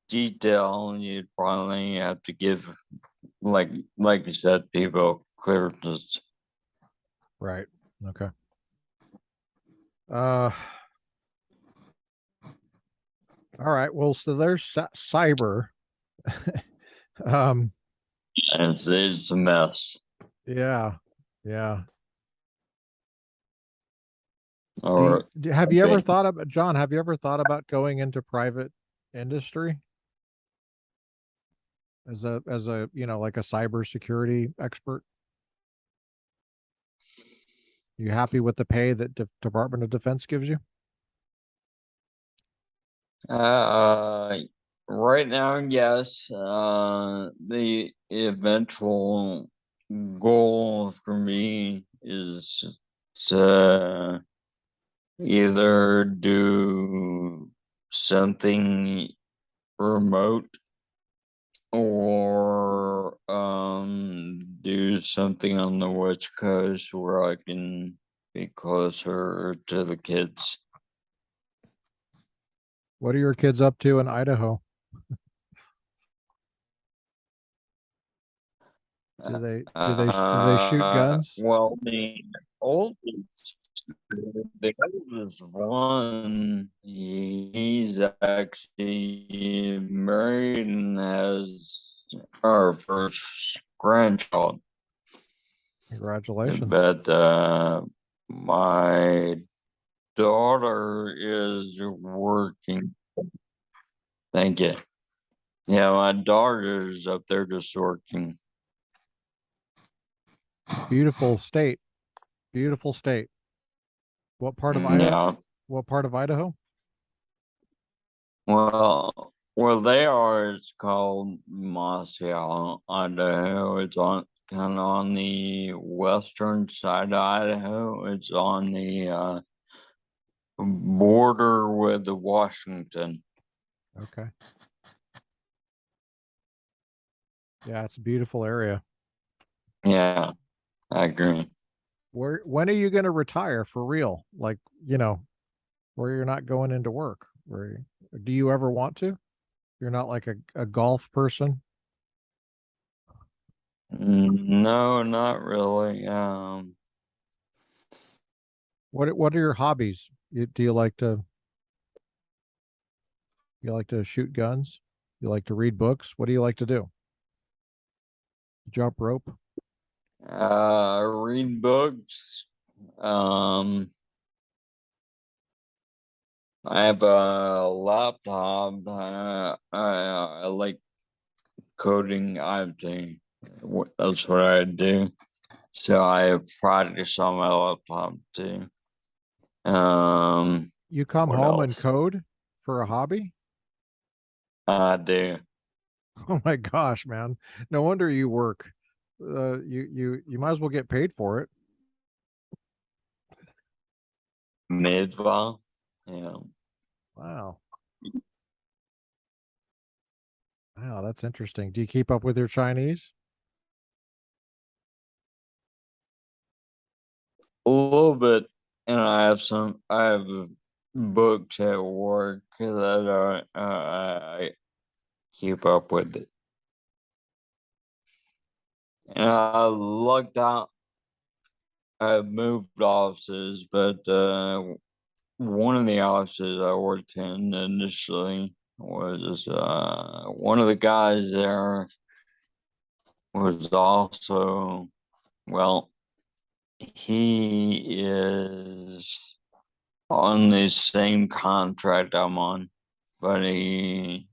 detail, you'd probably have to give, like you said, people clearances. Right. Okay. Uh, all right. Well, so there's cyber. um, And it's a mess. yeah, yeah. Or Have I you ever think, thought about John? Have you ever thought about going into private industry as a like a cybersecurity expert? You happy with the pay that Department of Defense gives you? uh, right now, yes. The eventual goal for me is to either do something remote or do something on the West Coast where I can be closer to the kids. What are your kids up to in Idaho? Do they shoot guns? Well, oldest, the oldest one, he's actually married and has our first grandchild. Congratulations. But my daughter is working. Thank you. Yeah, my daughter is up there just working. Beautiful state. Beautiful state. What part of Idaho? Yeah. What part of Idaho? Well, where they are, it's called Moscow, Idaho. It's on kind of on the western side of Idaho. It's on the border with Washington. Okay. Yeah, it's a beautiful area. Yeah, I agree. When are you going to retire for real? Like, where you're not going into work. Do you ever want to? You're not like a golf person. No, not really. What are your hobbies? Do you like to shoot guns? You like to read books? What do you like to do? Jump rope. Read books. I have a laptop. I like coding. That's what I do. So I practice on my laptop too. You come What home and else? code for a hobby? I do. Oh my gosh, man. No wonder you work. You might as well get paid for it. Midval. Yeah. Wow. Wow, that's interesting. Do you keep up with your Chinese? A little bit, and I have books at work that I keep up with it. And I lucked out. I've moved offices, but one of the offices I worked in initially was one of the guys there was also, well, he is on the same contract I'm on, but he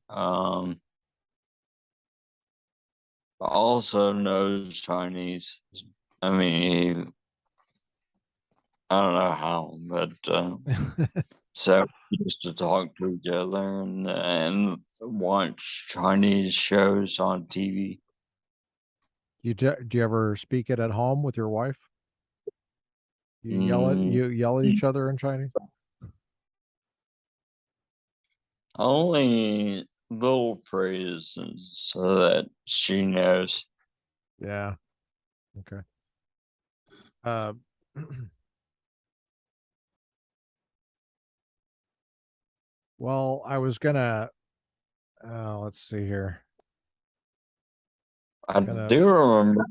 also knows Chinese. I mean, I don't know how, but so we used to talk to each other and watch Chinese shows on TV. Do you ever speak it at home with your wife? Mm, You yell at each other in Chinese? only little phrases so that she knows. Yeah. Okay. Uh, well, I was gonna let's see here. I Gonna do remember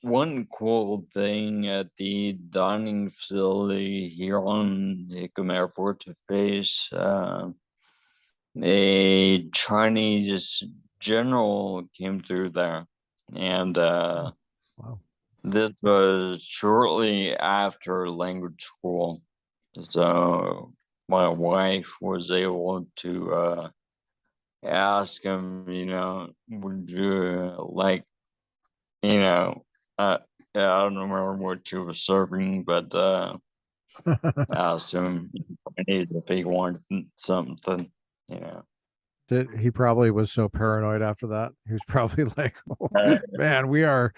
one cool thing at the dining facility here on Hickam Air Force Base. A Chinese general came through there, and oh, wow. this was shortly after language school. So my wife was able to ask him, would you like, you know, yeah, I don't remember what she was serving, but asked him if he wanted something, you know. He probably was so paranoid after that. He was probably like, oh, Uh, man, we are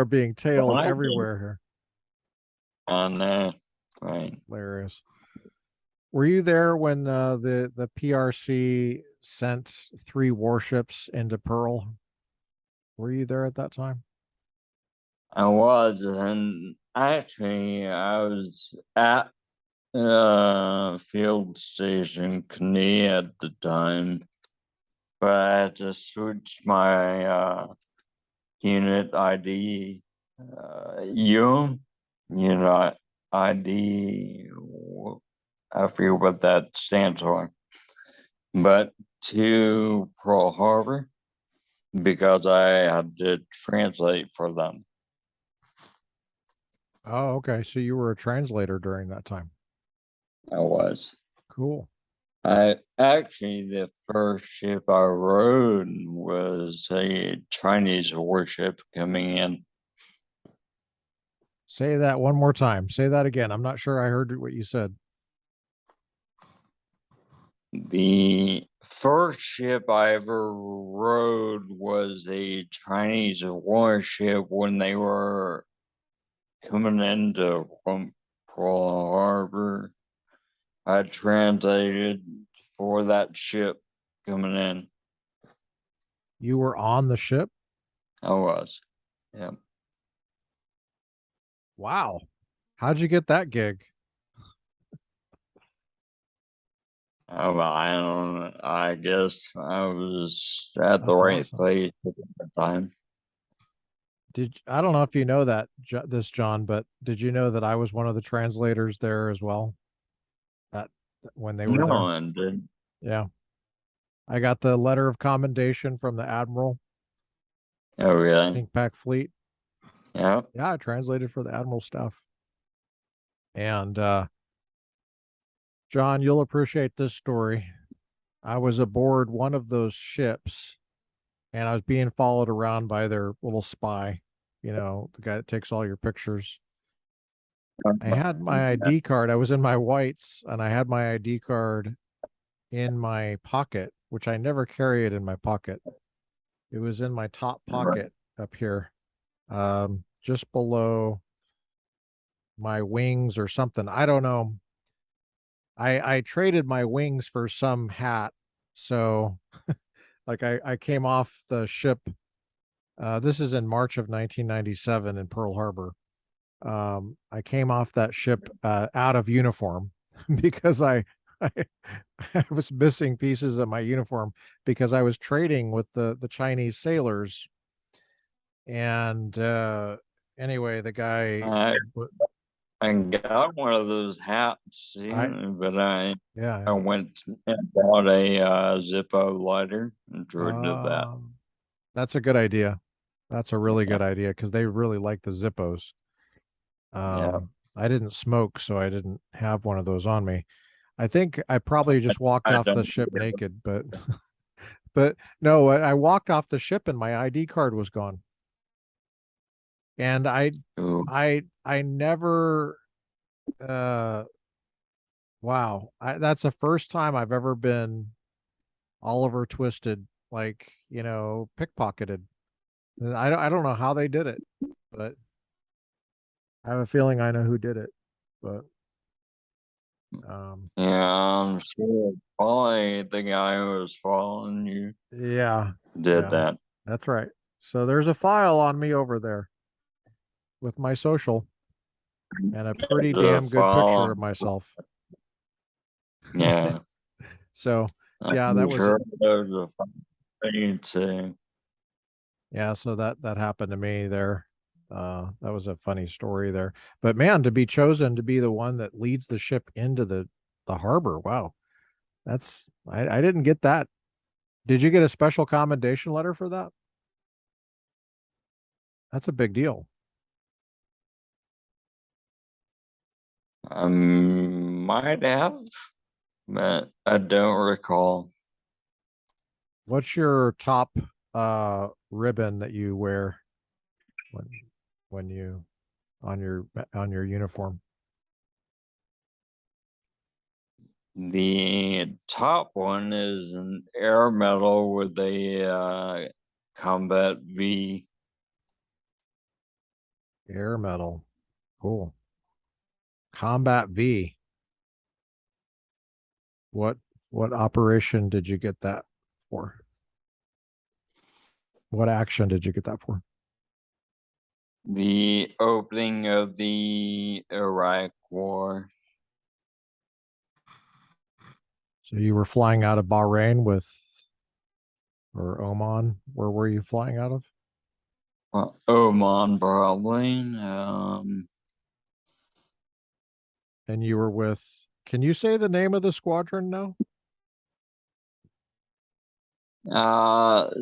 being tailed I did everywhere here. on that, right? Hilarious. Were you there when the PRC sent 3 warships into Pearl? Were you there at that time? I was, and actually, I was at field station Knee at the time, but I had to switch my unit ID, unit ID. I forget what that stands for, but to Pearl Harbor because I had to translate for them. Oh, okay. So you were a translator during that time. I was. Cool. I actually the first ship I rode was a Chinese warship coming in. Say that one more time. Say that again. I'm not sure I heard what you said. The first ship I ever rode was a Chinese warship when they were coming into Pearl Harbor. I translated for that ship coming in. You were on the ship? I was. Yeah. Wow. How'd you get that gig? Oh, I don't. I guess I was at the That's right awesome. place at the time. I don't know if you know that this John, but did you know that I was one of the translators there as well? That when they were No, there? and did. Yeah. I got the letter of commendation from the admiral. Oh, really? Ink Pack Fleet. Yeah. Yeah, I translated for the Admiral staff. And John, you'll appreciate this story. I was aboard one of those ships and I was being followed around by their little spy, the guy that takes all your pictures. I had my ID card. I was in my whites and I had my ID card in my pocket, which I never carry it in my pocket. It was in my top Right. pocket up here, just below my wings or something. I don't know. I traded my wings for some hat. So like I came off the ship. This is in March of 1997 in Pearl Harbor. I came off that ship out of uniform because I I was missing pieces of my uniform because I was trading with the Chinese sailors. And anyway, the guy, I I got one of those hats, I but I yeah, I went and bought a Zippo lighter and drew to that. that's a good idea. That's a really good idea because they really like the Zippos. Yeah. I didn't smoke, so I didn't have one of those on me. I think I probably just walked I off the don't ship naked, but but no, I walked off the ship and my ID card was gone. And do. I never uh wow, that's the first time I've ever been Oliver twisted, like, pickpocketed. And I don't know how they did it, but I have a feeling I know who did it. But um Yeah, I'm sure probably the guy who was following you yeah, did yeah, that. that's right. So there's a file on me over there with my social and a pretty The damn good picture follow. of myself. Yeah, So yeah, I'm sure there's a thing to. so that happened to me there. That was a funny story there. But man, to be chosen to be the one that leads the ship into the harbor, wow. That's I didn't get that. Did you get a special commendation letter for that? That's a big deal. I might have, but I don't recall. What's your top ribbon that you wear when when you on your uniform? The top one is an air medal with a combat V. Air medal. Cool. Combat V. What what operation did you get that for? What action did you get that for? The opening of the Iraq War. So you were flying out of Bahrain with or Oman. Where were you flying out of? Oman, probably. And you were with, can you say the name of the squadron now?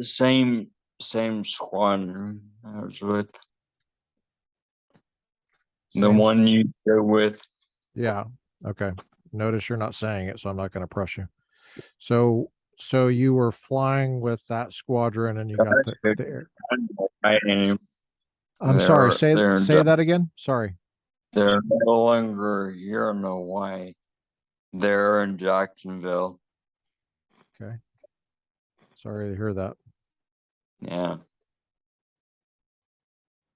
Same squadron I was with. The Same. one you go with. Yeah. Okay. Notice you're not saying it, so I'm not going to press you. So, so you were flying with that squadron and you got the air. I'm sorry. They're Say, they're say that again. Sorry. they're no longer here in Hawaii. They're in Jacksonville. Okay. Sorry to hear that. Yeah.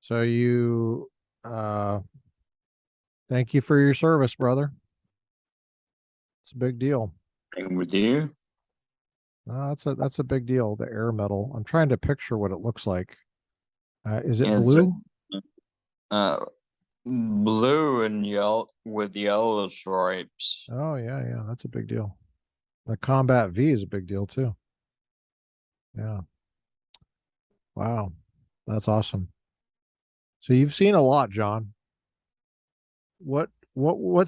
So you, uh, thank you for your service, brother. It's a big deal. And with you, That's a big deal. The air medal. I'm trying to picture what it looks like. Is it it's blue? uh blue and yellow with yellow stripes. Oh yeah, yeah. That's a big deal. The Combat V is a big deal too. Yeah. Wow. That's awesome. So you've seen a lot, John. What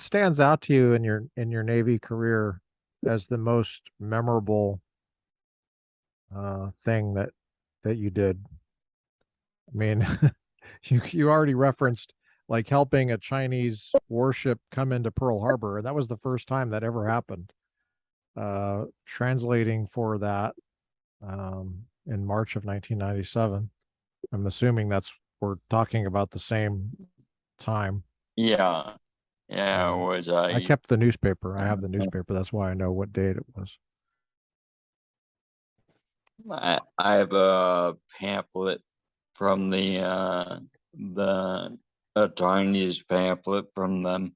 stands out to you in your Navy career as the most memorable thing that you did? I mean, you already referenced like helping a Chinese warship come into Pearl Harbor, and that was the first time that ever happened. Translating for that in March of 1997. I'm assuming we're talking about the same time. Yeah, yeah, it was I a. kept the newspaper. I have the newspaper. That's why I know what date it was. I have a pamphlet from the a Chinese pamphlet from them.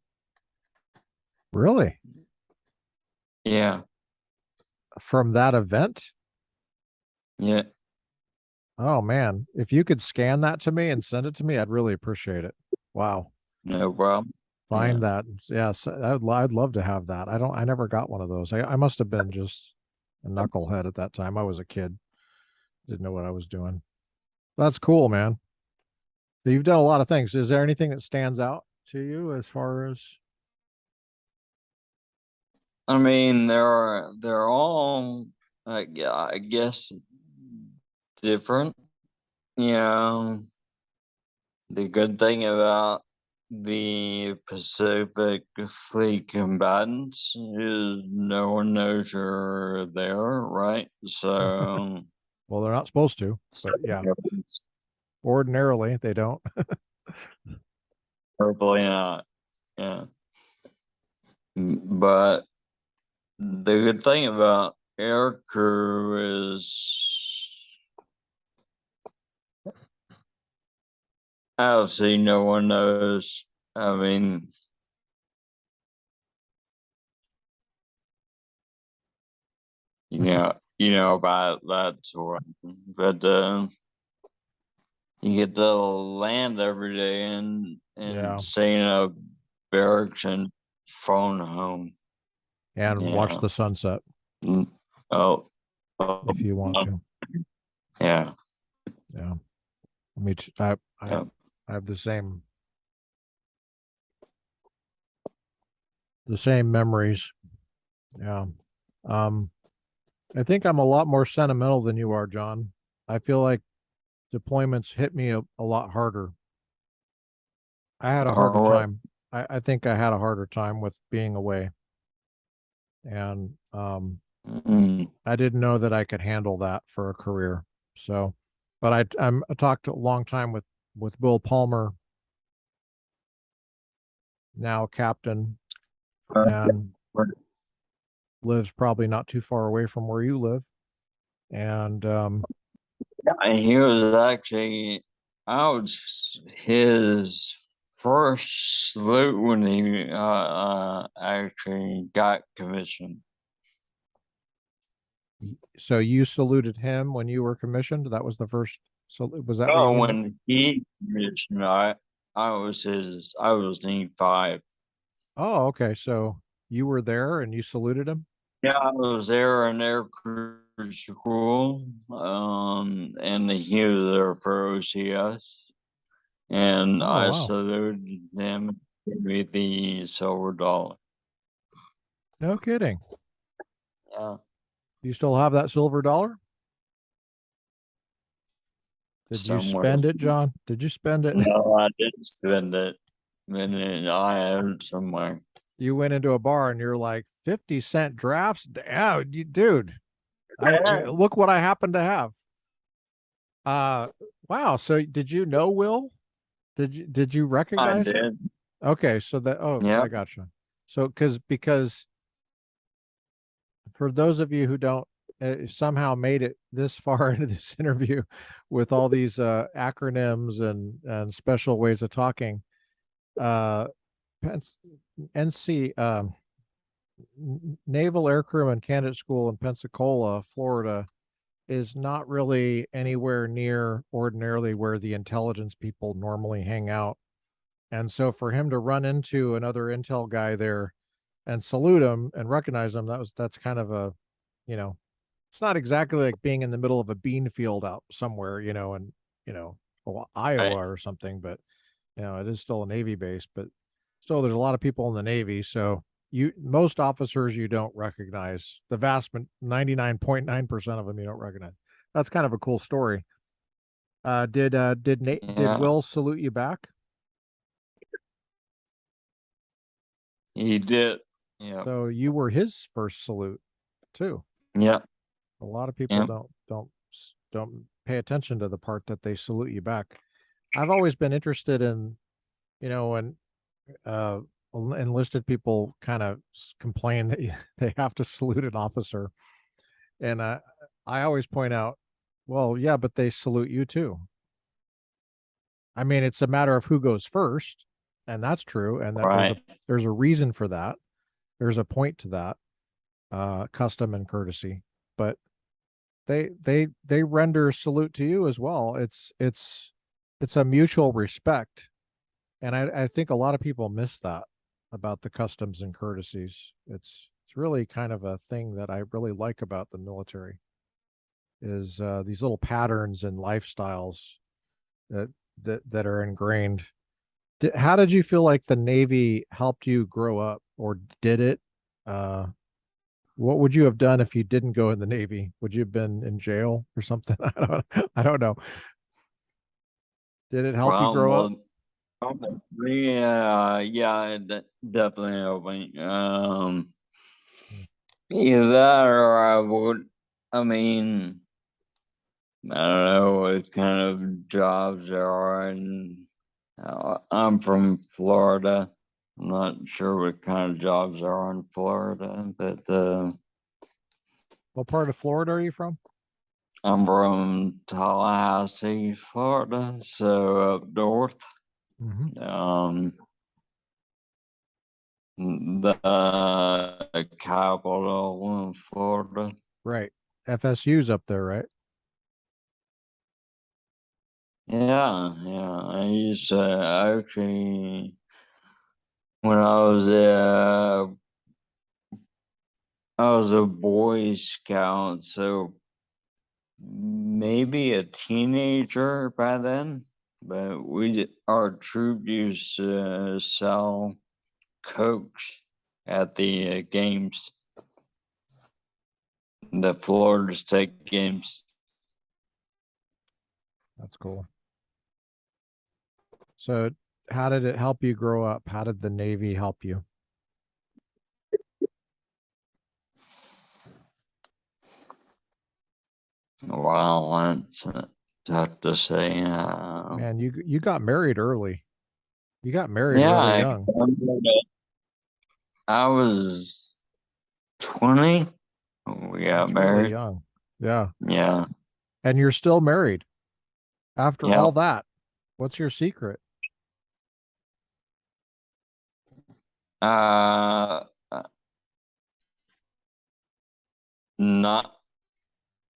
Really? Yeah, From that event? yeah, Oh man, if you could scan that to me and send it to me, I'd really appreciate it. Wow. no problem. Yeah. Find that. Yes, I'd love to have that. I never got one of those. I must have been just a knucklehead at that time. I was a kid. Didn't know what I was doing. That's cool, man. So you've done a lot of things. Is there anything that stands out to you as far as I mean, they're all, I guess, different. You know, the good thing about the Pacific Fleet combatants is no one knows you're there, right? So, well, they're not supposed to, so but yeah, ordinarily they don't. hopefully not. Yeah. But the good thing about air crew is obviously no one knows. I mean, you know about that sort of thing. But you get to land every day and Yeah, stay in a barracks and phone home. and watch Yeah. the sunset Mm. Oh, oh, if you want oh, to. yeah. Yeah, me too. Yeah. I have the same memories. Yeah. Um, I think I'm a lot more sentimental than you are, John. I feel like deployments hit me a lot harder. I had a harder Oh, time. I think I had a harder time with being away. And mm, I didn't know that I could handle that for a career. So, but I talked a long time with Bill Palmer, now captain, and lives probably not too far away from where you live. And and he was actually, I was his first salute when he actually got commissioned. so you saluted him when you were commissioned. That was the first. So was that what you Oh, mean? when he commissioned, I was E5. Oh, okay. So you were there and you saluted him. Yeah, I was there in air crew school, and he was there for OCS, and Oh, I wow. saluted him with the silver dollar. No kidding. Yeah, Do you still have that silver dollar? Did you somewhere. spend it, John? Did you spend it? No, I didn't spend it, and I have it somewhere. You went into a bar and you're like 50-cent drafts? Damn, dude. I Yeah, look what I happen to have. Uh wow. So did you know Will? Did you I recognize him? did. Okay, so Yeah. I gotcha. So because for those of you who don't somehow made it this far into this interview with all these acronyms and special ways of talking, uh, NC Naval Aircrewman Candidate School in Pensacola, Florida, is not really anywhere near ordinarily where the intelligence people normally hang out. And so for him to run into another intel guy there and salute him and recognize him, that's kind of a, you know, it's not exactly like being in the middle of a bean field out somewhere, in, you know, Iowa Right. or something, but it is still a Navy base, but still there's a lot of people in the Navy. So most officers you don't recognize. The vast 99.9% of them you don't recognize. That's kind of a cool story. Did Yeah, Will salute you back? he did. Yeah, So you were his first salute too. yeah, A lot of people yeah. don't pay attention to the part that they salute you back. I've always been interested in, when uh, enlisted people kind of complain that they have to salute an officer, and I always point out, well, yeah, but they salute you too. I mean, it's a matter of who goes first, and that's true, and that Right. there's a reason for that. There's a point to that, custom and courtesy, but they render salute to you as well. It's a mutual respect, and I think a lot of people miss that about the customs and courtesies. It's really kind of a thing that I really like about the military is these little patterns and lifestyles that that are ingrained. How did you feel like the Navy helped you grow up, or did it? Uh, what would you have done if you didn't go in the Navy? Would you have been in jail or something? I don't know. Did it help you grow up? Yeah, yeah, definitely helping. Either that or I would. I mean, I don't know what kind of jobs there are, and I'm from Florida. I'm not sure what kind of jobs are in Florida, but What part of Florida are you from? I'm from Tallahassee, Florida, so up north. Hmm. Um, the capital in Florida. Right. FSU's up there, right? Yeah, yeah. I used to actually when I was a Boy Scout, so maybe a teenager by then. But our troop used to sell Cokes at the games, the Florida State games. That's cool. So, how did it help you grow up? How did the Navy help you? Wow, that's tough to say. Man, you got married early. You got married Yeah, really young. I was 20 when we got That's really married. young. Yeah. Yeah, And you're still married after yeah. all that. What's your secret? Uh, not,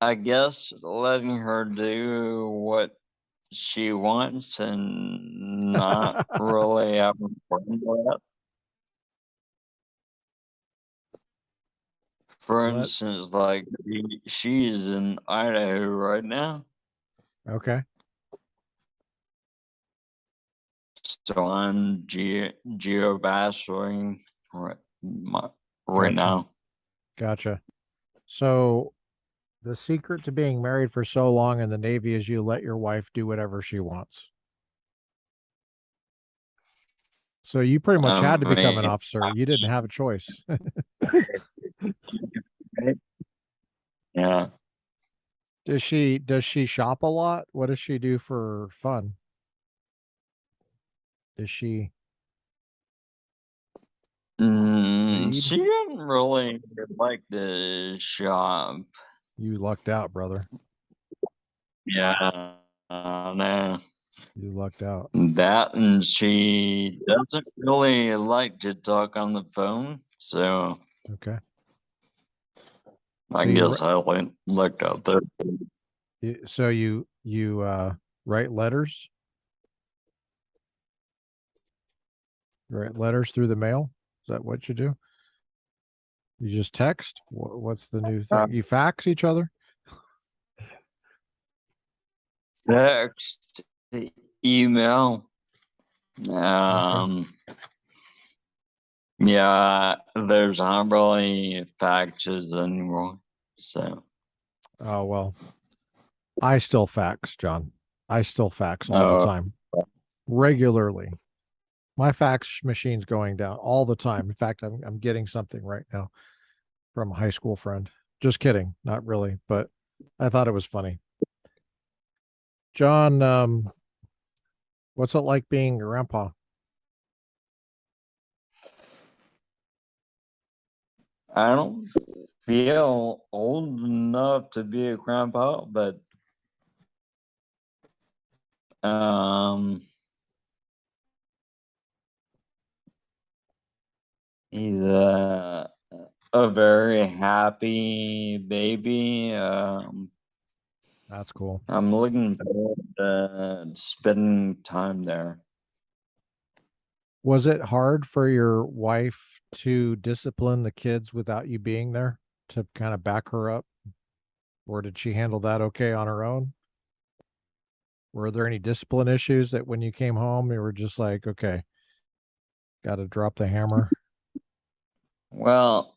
I guess letting her do what she wants and not really having fun with it. For Let instance, like she's in Idaho right now, Okay. so I'm geobachelling right Gotcha. now. Gotcha. So the secret to being married for so long in the Navy is you let your wife do whatever she wants. So you pretty much I had to become an mean, officer. You didn't have a choice. yeah. Does she shop a lot? What does she do for fun? Does she read? She didn't really like the shop. You lucked out, brother. Yeah, no. You lucked out. That and she doesn't really like to talk on the phone, so Okay. I So you guess I looked out there. so you write letters? You write letters through the mail? Is that what you do? You just text? What's the new Uh, thing? You fax each other? Text, email. Okay. Um, yeah, there's not really faxes anymore. So, Oh well, I still fax, John. I still fax all the time, regularly. My fax machine's going down all the time. In fact, I'm getting something right now from a high school friend. Just kidding, not really, but I thought it was funny. John, what's it like being your grandpa? I don't feel old enough to be a grandpa, but um, he's a very happy baby. That's cool. I'm looking forward to spending time there. Was it hard for your wife to discipline the kids without you being there to kind of back her up? Or did she handle that okay on her own? Were there any discipline issues that when you came home, you were just like, okay, got to drop the hammer? Well,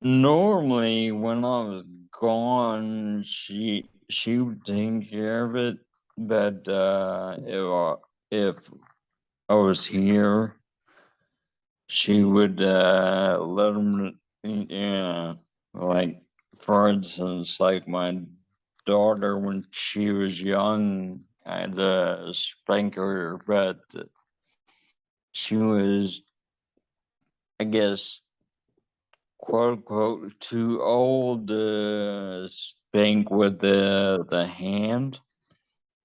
normally when I was gone, she would take care of it, but if I was here, she would let them. Yeah, like for instance, like my daughter when she was young, I had to spank her, but she was, I guess, quote unquote, too old to spank with the hand.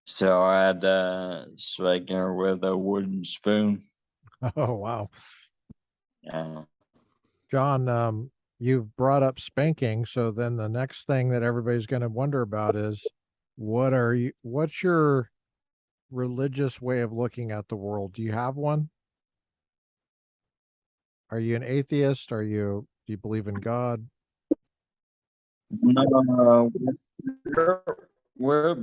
So I had to spank her with a wooden spoon. Oh, wow. Yeah. John, you've brought up spanking. So then the next thing that everybody's going to wonder about is what's your religious way of looking at the world? Do you have one? Are you an atheist? Do you believe in God? No, we're, we're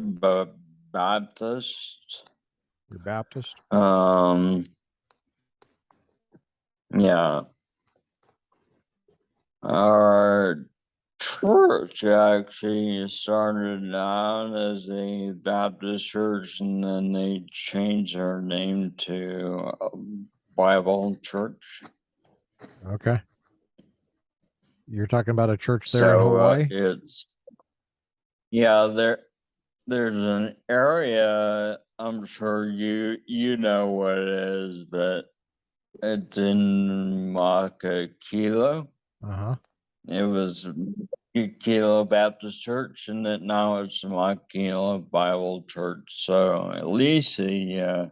Baptist. You're Baptist? Um, yeah. Our church actually started out as a Baptist church, and then they changed their name to Bible Church. Okay. You're talking about a church there in So Hawaii? it's yeah, there's an area, I'm sure you know what it is, but it's in Makakilo. Uh-huh. It was Kilo Baptist Church, and that now it's Makilo Bible Church. So at least the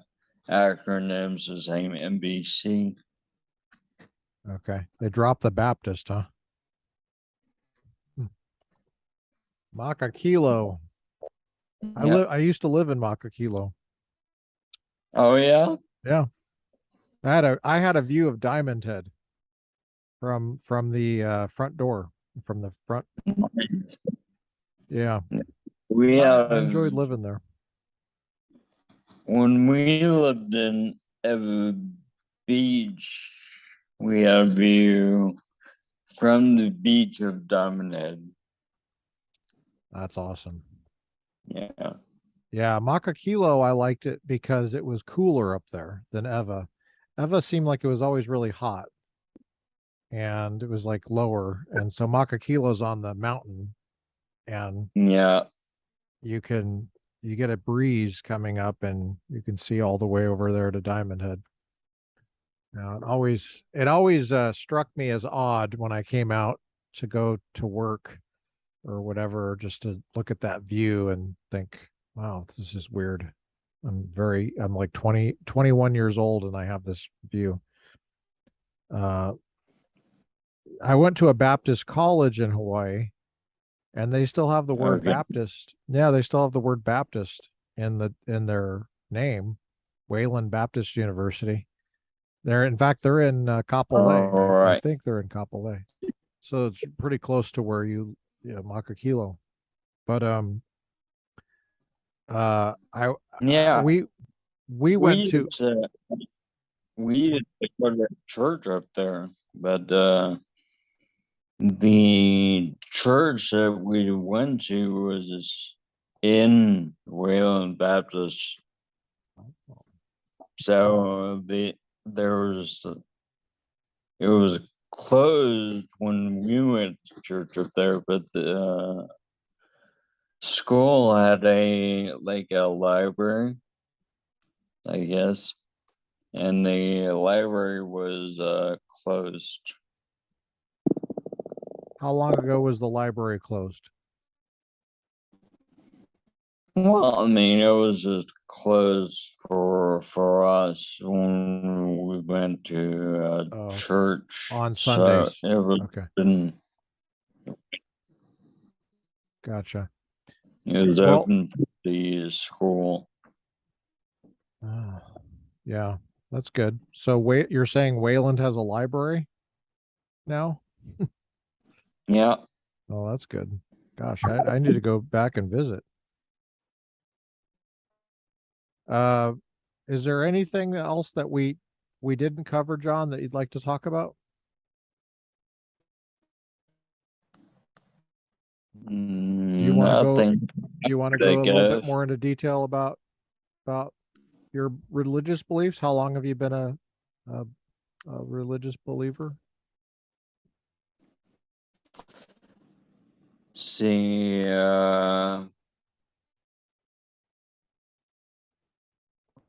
acronym's the same, MBC. Okay. They dropped the Baptist, huh? Hmm. Makakilo. Yeah. I used to live in Makakilo. Oh yeah. Yeah. I had a view of Diamond Head from the front door, from the front. Yeah. We I enjoyed have living there. when we lived in Ever Beach, we had a view from the beach of Diamond Head. That's awesome. Yeah. Yeah, Makakilo, I liked it because it was cooler up there than Eva. Eva seemed like it was always really hot and it was like lower. And so Makakilo's on the mountain and Yeah. you get a breeze coming up and you can see all the way over there to Diamond Head. Now, it always struck me as odd when I came out to go to work or whatever, just to look at that view and think, wow, this is weird. I'm like 21 years old and I have this view. Uh, I went to a Baptist college in Hawaii and they still have the word Okay. Baptist. Yeah, they still have the word Baptist in their name, Wayland Baptist University. In fact, they're in All Kapolei. I right. think they're in Kapolei. So it's pretty close to where yeah, Makakilo. But I Yeah. we We went to used to we used to go to church up there, but the church that we went to was this. in Wayland Baptist. So there was it was closed when we went to church up there, but the school had a library, I guess, and the library was closed. How long ago was the library closed? Well, I mean, it was just closed for us when we went to Oh, church, on so Sundays. it was Okay, been gotcha. it was Well, open for the school. uh, yeah, that's good. So wait, you're saying Wayland has a library now? Yeah. Oh, that's good. Gosh, I need to go back and visit. Uh, is there anything else that we didn't cover, John, that you'd like to talk about? Do you want to go Nothing. do you want to I go a little bit guess. more into detail about your religious beliefs? How long have you been a, a religious believer? See,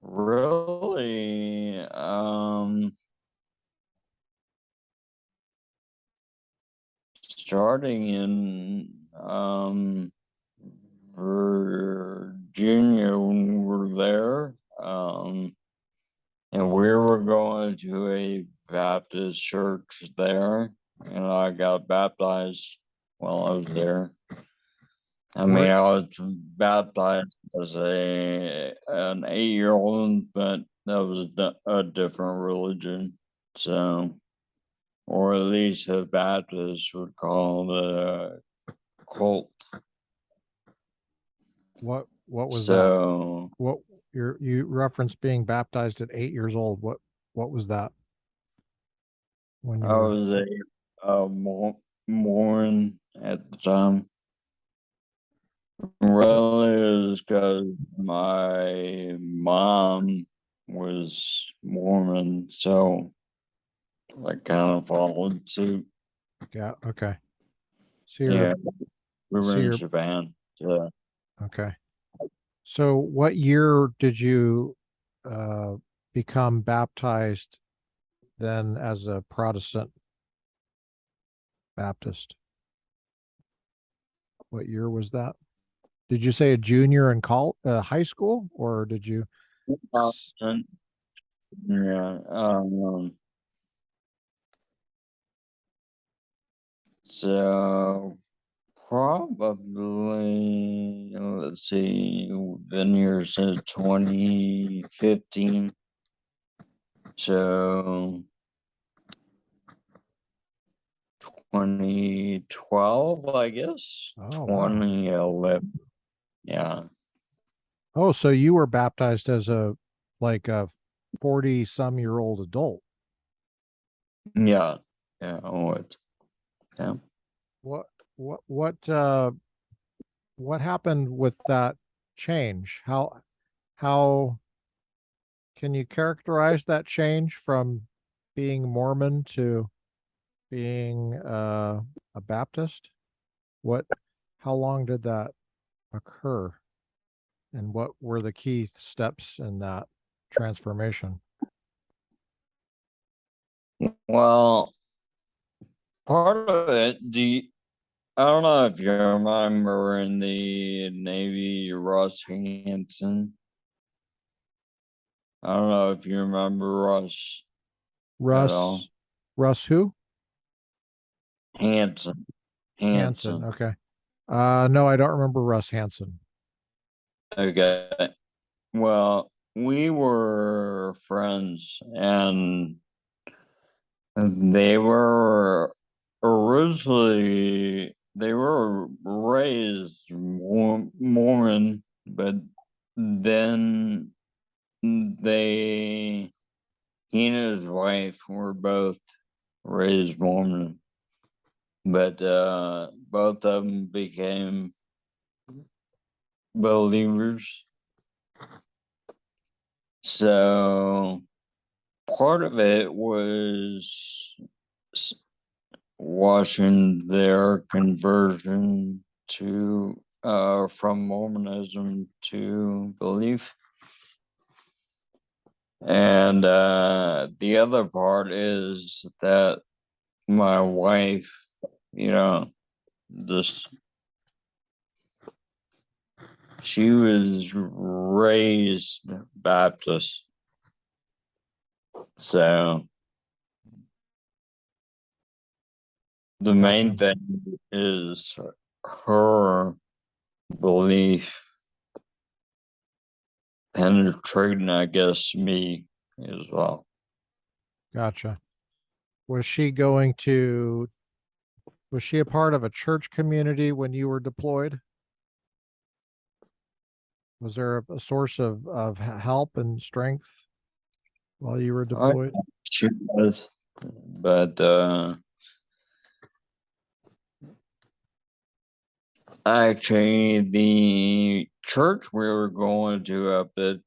really, starting in Virginia when we were there, and we were going to a Baptist church there, and I got baptized while I was there. I mean, Where I was baptized as an 8-year-old, but that was a different religion. So, or at least the Baptists would call it a cult. what was that? So, What you referenced being baptized at 8 years old. What was that when you I were was a Mormon at the time. so Really, it was because my mom was Mormon, so I kind of followed suit. yeah, okay. So you're Yeah, we so were in you're Japan. So okay. So what year did you uh become baptized then as a Protestant Baptist? What year was that? Did you say a junior in high school, or did you? and, yeah, so probably let's see, been here since 2015. So 2012, I guess. Oh, wow. 2011. Yeah. Oh, so you were baptized as a 40-some-year-old adult. Yeah. Yeah. Oh, it's, yeah. What what what uh what happened with that change? How can you characterize that change from being Mormon to being a Baptist? What how long did that occur? And what were the key steps in that transformation? Well, part of it, I don't know if you remember in the Navy, Russ Hanson. I don't know if you remember Russ at all. Russ Russ who? Hanson. Hanson. Hanson. Okay. No, I don't remember Russ Hanson. Okay. Well, we were friends, and they were originally they were raised Mormon, but then they he and his wife were both raised Mormon, but both of them became believers. So part of it was watching their conversion to from Mormonism to belief. And the other part is that my wife, this she was raised Baptist. So the main Gotcha. thing is her belief penetrating, I guess, me as well. Gotcha. Was she was she a part of a church community when you were deployed? Was there a source of help and strength while you were I deployed? she was, but actually, the church we were going to up at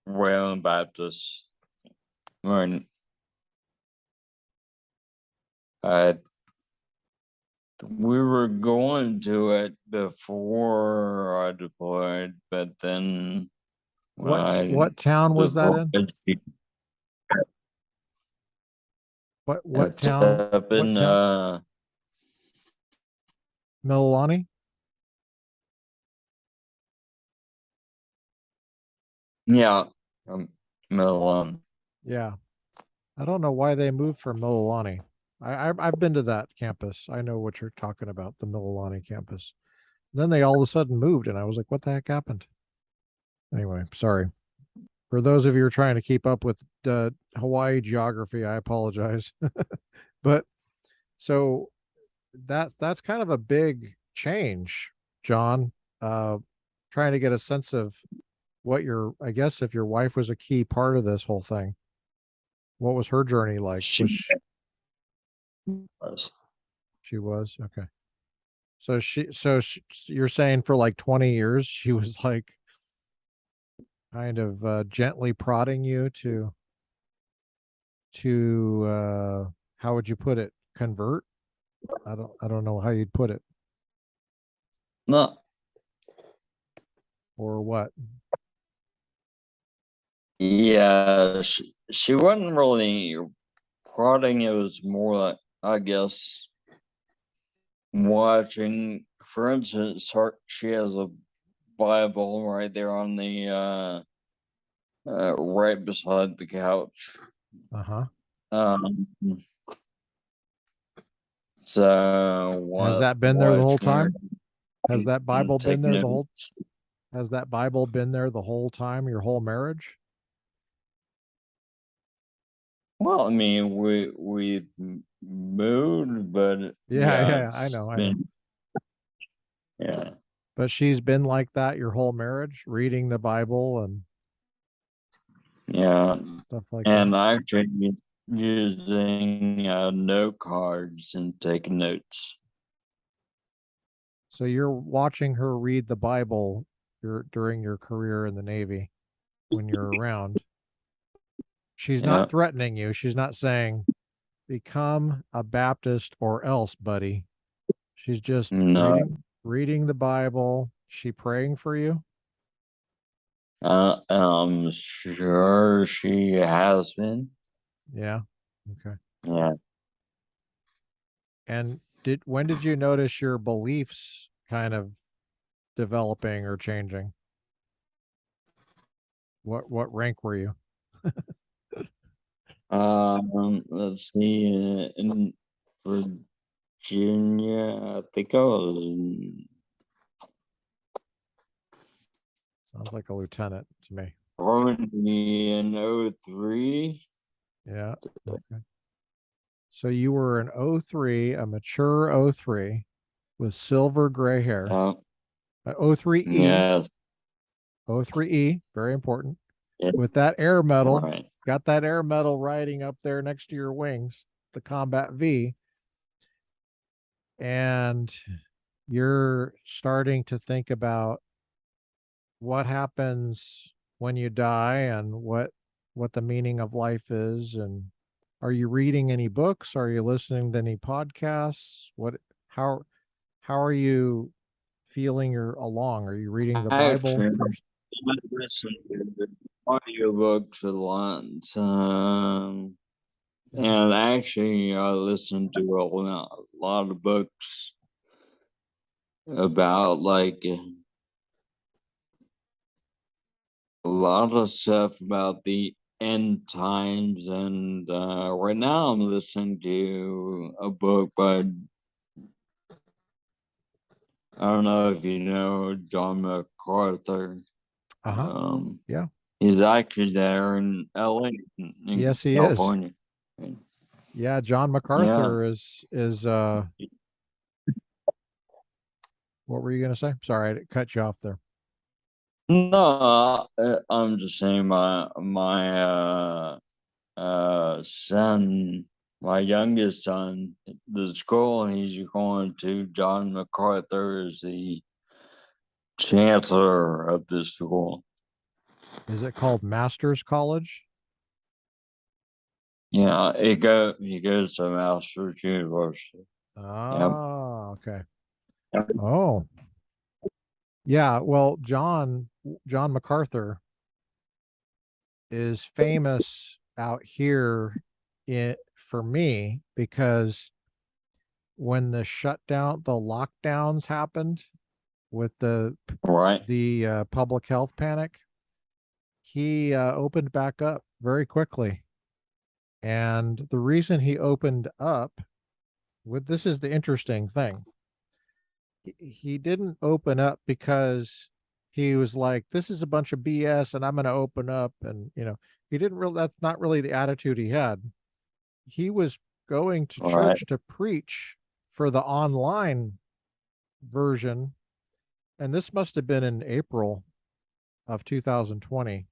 Wayland Baptist, when I we were going to it before I deployed, but then when I What town was that deployed, in? What it's town? up What in town? Mililani? yeah, Milan. Yeah. I don't know why they moved from Mililani. I've been to that campus. I know what you're talking about, the Mililani campus. Then they all of a sudden moved, and I was like, what the heck happened? Anyway, sorry. For those of you who are trying to keep up with Hawaii geography, I apologize. But so that's kind of a big change, John. Uh, Trying to get a sense of what I guess if your wife was a key part of this whole thing, what was her journey like? She was. She was okay. You're saying for like 20 years she was like kind of gently prodding you to how would you put it? Convert? I don't know how you'd put it No, or what. yeah, she wasn't really prodding. It was more like, I guess, watching. For instance, she has a Bible right there on the right beside the couch. Uh-huh. Um, so Has that been there the whole watching her time? Has that and Bible been take there notes. has that Bible been there the whole time, your whole marriage? Well, I mean, we moved, but Yeah, yeah, yeah, it's I know. been yeah. But she's been like that your whole marriage, reading the Bible and Yeah, stuff like that. and actually using note cards and taking notes. So you're watching her read the Bible during your career in the Navy when you're around. She's not Yeah, threatening you. She's not saying, become a Baptist or else, buddy. She's just no, reading the Bible. She praying for you? I'm sure she has been. Yeah. Okay. Yeah, And when did you notice your beliefs kind of developing or changing? What rank were you? let's see, in Virginia, I think I was Sounds like a lieutenant to me. probably in '03. Yeah. Okay. So you were an '03, a mature '03 with silver gray hair. Yeah, '03E, yes, '03E, very important. yeah, With that air medal, right. got that air medal riding up there next to your wings, the Combat V. And you're starting to think about what happens when you die and what the meaning of life is. And are you reading any books? Are you listening to any podcasts? How how are you feeling you're along? Are you reading the Bible Actually, for I listen to audiobooks a lot. And actually, I listen to a lot of books about like a lot of stuff about the end times. And right now, I'm listening to a book by, I don't know if you know, John MacArthur. uh-huh. Um, Yeah. he's actually there in LA, in Yes, he is. California. Yeah, John Yeah. MacArthur is what were you going to say? Sorry, I cut you off there. No, I'm just saying my son, my youngest son, the school he's going to, John MacArthur, is the chancellor of the school. Is it called Masters College? Yeah, he goes to Masters University. Yep. Ah, okay. Oh, yeah. Well, John MacArthur is famous out here for me because when the lockdowns happened with Right. the public health panic, he opened back up very quickly. And the reason he opened up with this is the interesting thing. He didn't open up because he was like, this is a bunch of BS and I'm going to open up. And, he didn't really, that's not really the attitude he had. He was going to Right. church to preach for the online version. And this must have been in April of 2020.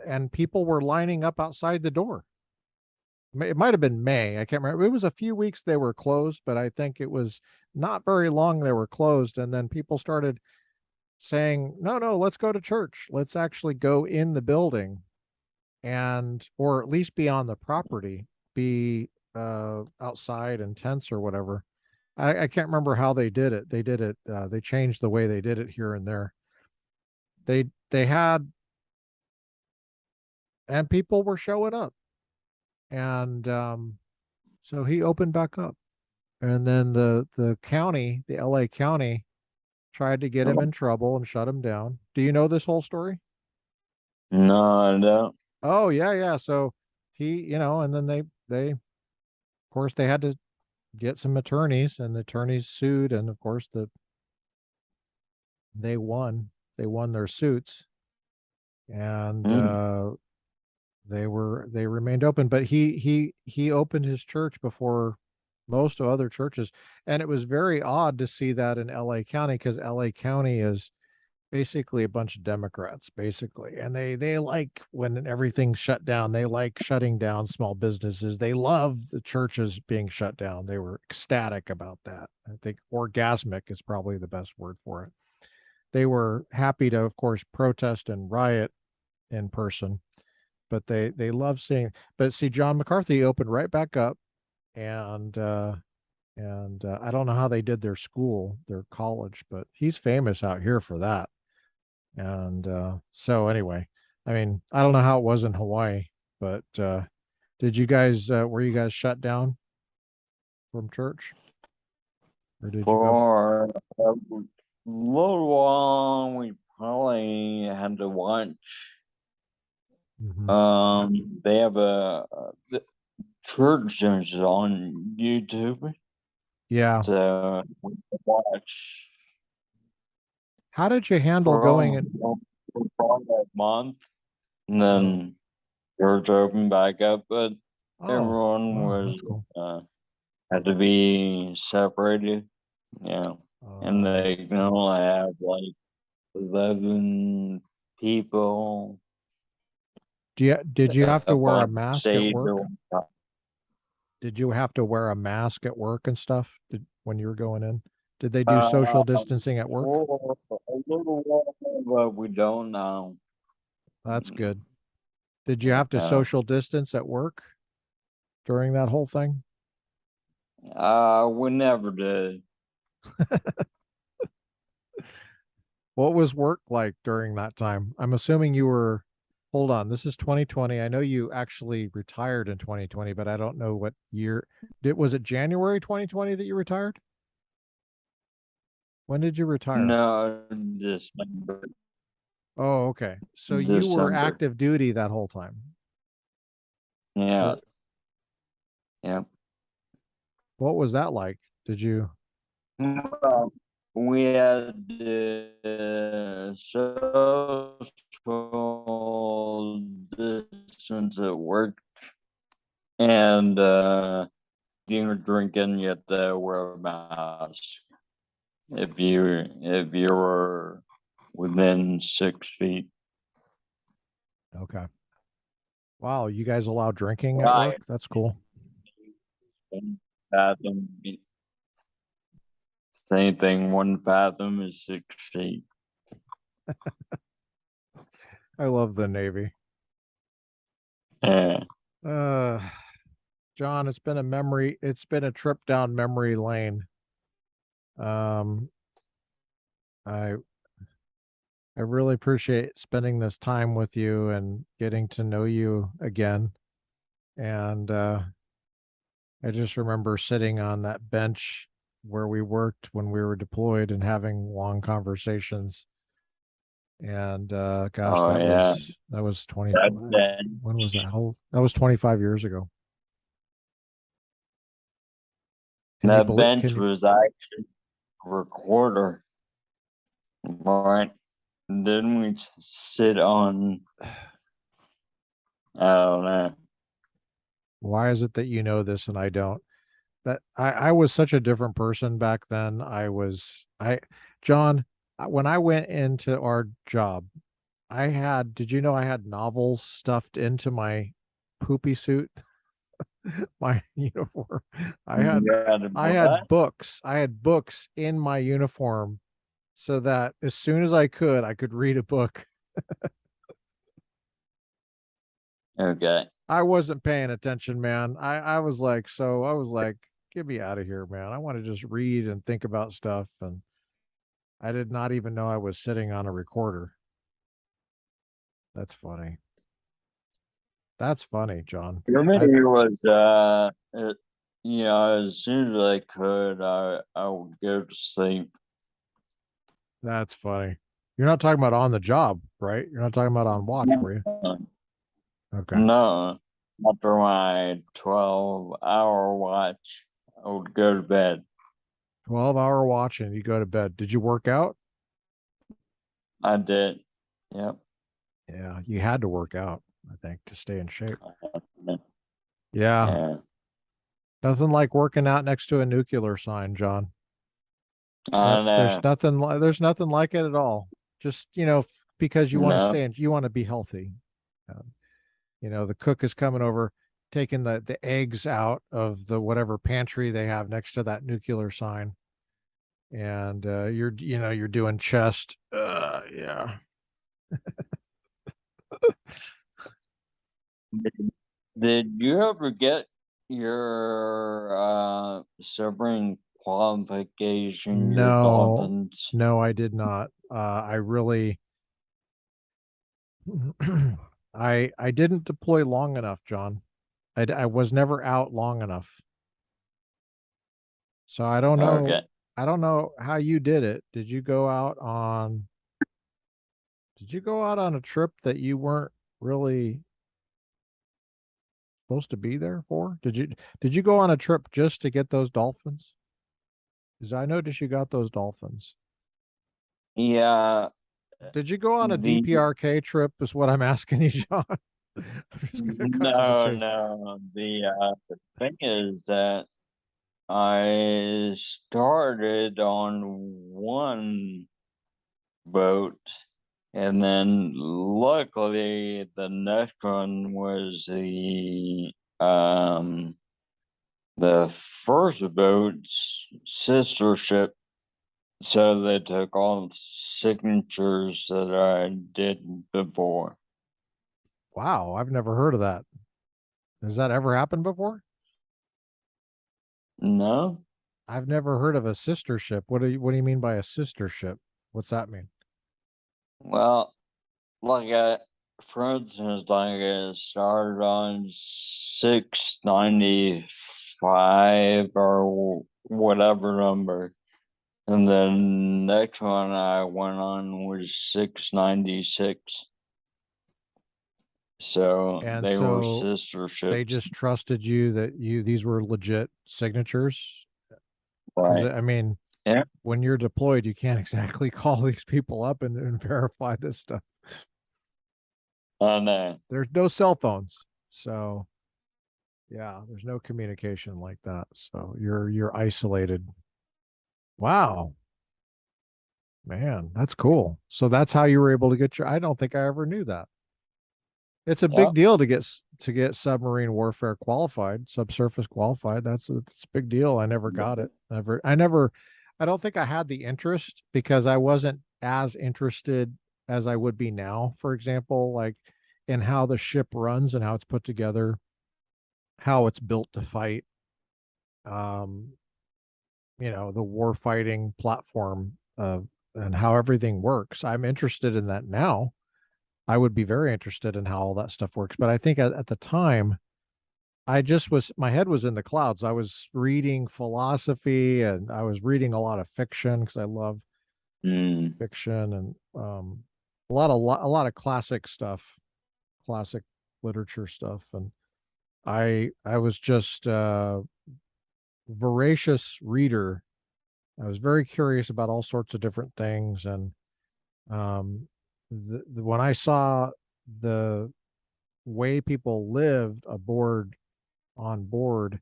And people were lining up outside the door. It might have been May. I can't remember. It was a few weeks they were closed, but I think it was not very long they were closed. And then people started saying, no, no, let's go to church. Let's actually go in the building or at least be on the property, be outside in tents or whatever. I can't remember how they did it. They changed the way they did it here and there. They had, and people were showing up. And so he opened back up. And then the LA County tried to get him in trouble and shut him down. Do you know this whole story? No, I don't. Oh, yeah, yeah. So and then of course they had to get some attorneys and the attorneys sued and of course they won. They won their suits and Hmm. they remained open, but he opened his church before most of other churches. And it was very odd to see that in LA County because LA County is basically a bunch of Democrats, basically. And they like when everything's shut down, they like shutting down small businesses. They love the churches being shut down. They were ecstatic about that. I think orgasmic is probably the best word for it. They were happy to, of course, protest and riot in person, but they love seeing. But see, John McCarthy opened right back up, and I don't know how they did their college, but he's famous out here for that. And so anyway, I mean, I don't know how it was in Hawaii, but did you guys were you guys shut down from church or did you go? For a little while, we probably had to watch. Hmm. They have the church is on YouTube, Yeah. so we can watch How did you handle for, going in? for probably a month, and Oh, then church opened back up. But oh, everyone wow, was that's cool. had to be separated, yeah, and they can Okay. only have like 11 people Did you have to up wear a on mask at stage or work? Did you have to wear a mask at work and stuff when you were going in? Did they do social Uh, distancing at work? for a little while, but we don't now. That's good. Did you have to Yeah. social distance at work during that whole thing? We never did. What was work like during that time? I'm assuming you were, hold on, this is 2020. I know you actually retired in 2020, but I don't know what year. Was it January 2020 that you retired? When did you retire? No, December. Oh, okay. So you were December. active duty that whole time. Yeah. Or Yeah. what was that like? Did you? Well, we had social distance at work, and you were drinking, you had to wear a mask if you were within 6 feet. Okay. Wow, you guys allow drinking at Right. work? That's cool. Fathom. Same thing. 1 fathom is 6 feet. I love the Navy. Yeah. Uh, John, it's been a trip down memory lane. Um, I I really appreciate spending this time with you and getting to know you again. And I just remember sitting on that bench where we worked when we were deployed and having long conversations. And gosh, Oh yeah. that was 25. That bench. When was that? That was 25 years ago. Can you That believe? bench was actually a recorder, right? Didn't we sit on? I don't know. Why is it that you know this and I don't? That I was such a different person back then. John, when I went into our job, did you know I had novels stuffed into my poopy suit, my uniform? I had, You had to put that. I had books in my uniform so that as soon as I could read a book. Okay. I wasn't paying attention, man. I was like, get me out of here, man. I want to just read and think about stuff. And I did not even know I was sitting on a recorder. That's funny. That's funny, John. For me, I it was as soon as I could, I would go to sleep. That's funny. You're not talking about on the job, right? You're not talking about on watch, were you? Okay. No, after my 12-hour watch, I would go to bed. 12-hour watch and you go to bed. Did you work out? I did. Yep. Yeah, you had to work out, I think, to stay in shape. Yeah. Yeah. Nothing like working out next to a nuclear sign, John. I know. There's nothing like it at all. Just, because you want to No. you want to be healthy. Uh, the cook is coming over, taking the eggs out of the whatever pantry they have next to that nuclear sign. And you're doing chest. Yeah. Did you ever get your sobering qualification, your No, dolphins? no, I did not. I really, I didn't deploy long enough, John. I was never out long enough. So I don't know. Okay. I don't know how you did it. Did you go out on a trip that you weren't really supposed to be there for? Did you go on a trip just to get those dolphins? Because I noticed you got those dolphins. Yeah. Did you go on a The DPRK trip is what I'm asking you, John. I'm just gonna cut to the no, chase. no. The thing is that I started on one boat, and then luckily the next one was the first boat's sister ship. So they took all the signatures that I did before. Wow, I've never heard of that. Has that ever happened before? No? I've never heard of a sister ship. What do you mean by a sister ship? What's that mean? Well, like for instance, like it started on 695 or whatever number. And then next one I went on was 696. So And they were so sister they ships. just trusted you that these were legit signatures. Because Right. I mean, Yeah. when you're deployed, you can't exactly call these people up and verify this stuff. I know. There's no cell phones, so yeah, there's no communication like that. So you're isolated. Wow, man, that's cool. So that's how you were able to get your. I don't think I ever knew that. It's a big Yep. deal to get submarine warfare qualified, subsurface qualified. It's a big deal. I never got it. I don't think I had the interest because I wasn't as interested as I would be now, for example, like in how the ship runs and how it's put together, how it's built to fight. Um, the war fighting platform of and how everything works. I'm interested in that now. I would be very interested in how all that stuff works. But I think at the time, my head was in the clouds. I was reading philosophy and I was reading a lot of fiction because I love Mm. fiction and a lot of classic stuff, classic literature stuff. And I was just a voracious reader. I was very curious about all sorts of different things. And um, when I saw the way people lived on board,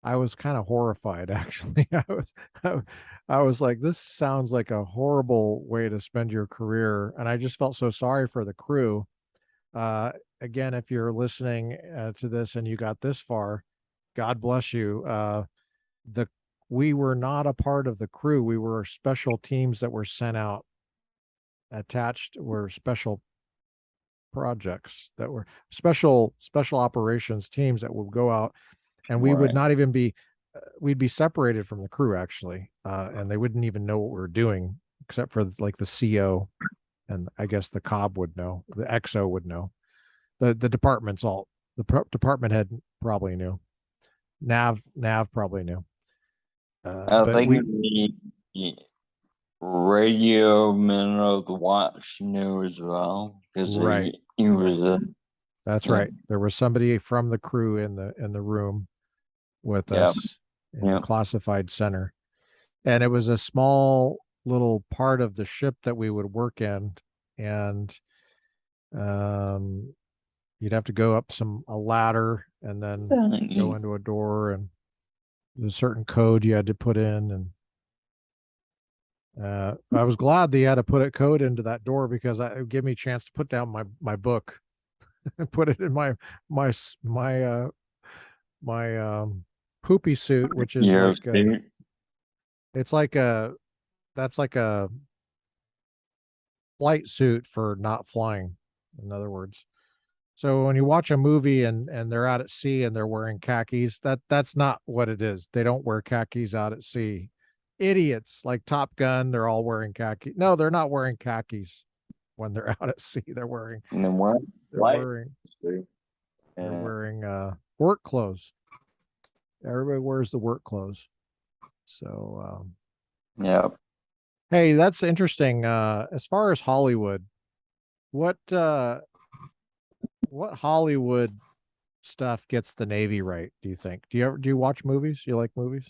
I was kind of horrified actually. I, I was like, this sounds like a horrible way to spend your career. And I just felt so sorry for the crew. Uh, Again, if you're listening to this and you got this far, God bless you. The We were not a part of the crew. We were special teams that were sent out attached were special projects that were special operations teams that would go out, and we would Right. not even be we'd be separated from the crew actually, and they wouldn't even know what we were doing except for like the CO, and I guess the cob would know, the XO would know, the departments all department head probably knew, nav probably knew, I but think the radio man of the watch knew as well because right, he right, was a that's yeah, right, there was somebody from the crew in the room with yeah, us in the yeah. classified center. And it was a small little part of the ship that we would work in. And um, you'd have to go up a ladder and then go into a door, and there's a certain code you had to put in. And I was glad that you had to put a code into that door because it would give me a chance to put down my book and put it in my my my poopy suit, which is Yes, like dude. it's like a that's like a flight suit for not flying, in other words. So when you watch a movie and they're out at sea and they're wearing khakis, that's not what it is. They don't wear khakis out at sea. Idiots like Top Gun, they're all wearing khaki. No, they're not wearing khakis when they're out at sea. And then what? They're Light. wearing they're Yeah. wearing work clothes. Everybody wears the work clothes. So Yeah. hey, that's interesting. As far as Hollywood, what uh what Hollywood stuff gets the Navy right, do you think? Do you watch movies? You like movies?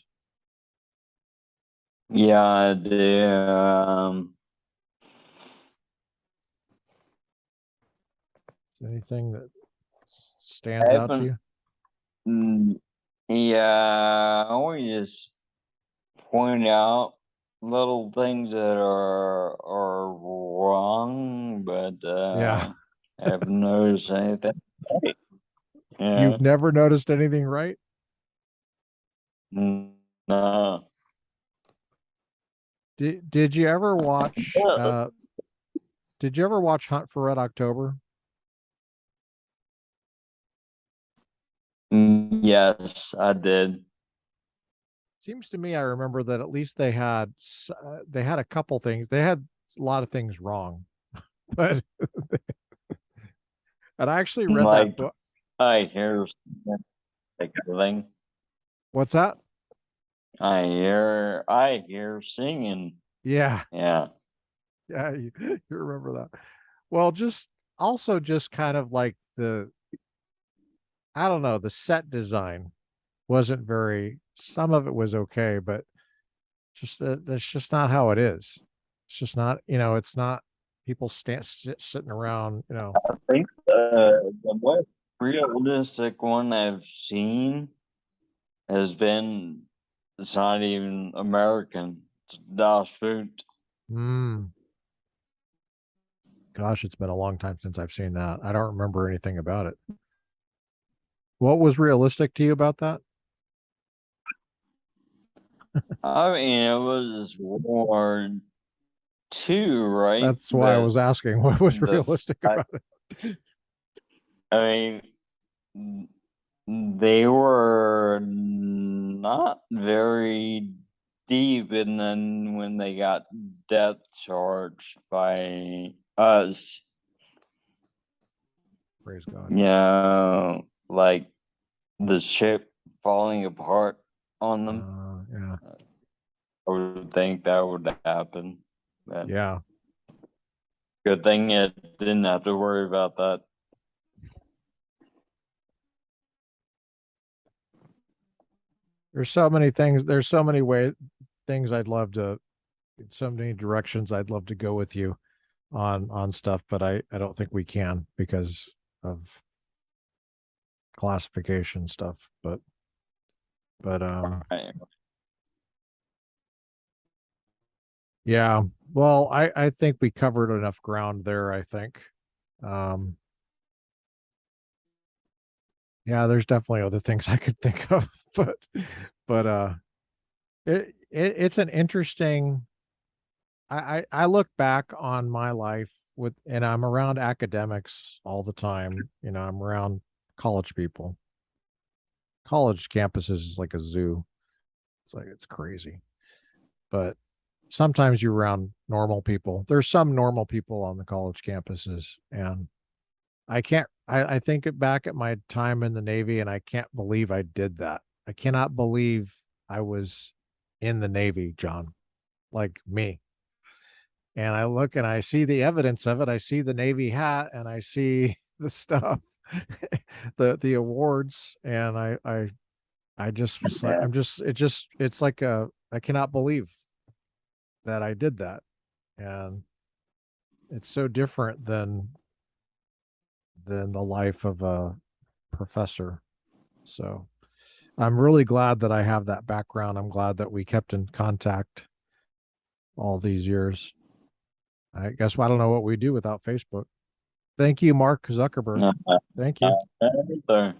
Yeah, I do. Is there anything that I stands out to haven't. you? mm, Yeah, I always just point out little things that are wrong, but Yeah. I haven't noticed anything. Yeah. You've never noticed anything right? No. Did you ever watch Yeah. did you ever watch Hunt for Red October? Yes, I did. Seems to me I remember that at least they had a couple things. They had a lot of things wrong, but and I actually read that Like book. I hear like thing. What's that? I hear singing. Yeah, Yeah. yeah, you remember that. Well, just also just kind of like I don't know, the set design wasn't very, some of it was okay, but just that's just not how it is. It's just not, it's not people sitting around, I think the most realistic one I've seen has been it's not even American. It's Das Boot. mm, gosh, it's been a long time since I've seen that. I don't remember anything about it. What was realistic to you about that? I mean, it was War II, right? That's why I was asking what was The realistic I, about it. I mean, they were not very deep, and then when they got depth charged by us, Praise God. like the ship falling apart on them, Yeah. I would think that would happen. But Yeah. good thing it didn't have to worry about that. There's so many things. There's so many things so many directions I'd love to go with you on stuff, but I don't think we can because of classification stuff. But Right. yeah. Well, I think we covered enough ground there, I think. Um yeah, there's definitely other things I could think of, but it's an interesting, I look back on my life and I'm around academics all the time. I'm around college people. College campuses is like a zoo. It's crazy. But sometimes you're around normal people. There's some normal people on the college campuses, and I think back at my time in the Navy, and I can't believe I did that. I cannot believe I was in the Navy, John, like me. And I look and I see the evidence of it. I see the Navy hat and I see the stuff, the awards, and I just was like, Yeah. it's like I cannot believe that I did that. And it's so different than the life of a professor. So I'm really glad that I have that background. I'm glad that we kept in contact all these years. I guess I don't know what we do without Facebook. Thank you, Mark Zuckerberg. Thank you. So,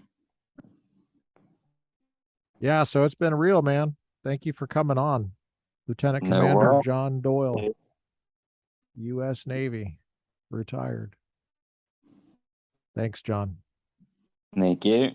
Yeah, so it's been real, man. Thank you for coming on. Lieutenant no Commander world. John Doyle, U.S. Navy, retired. Thanks, John. Thank you.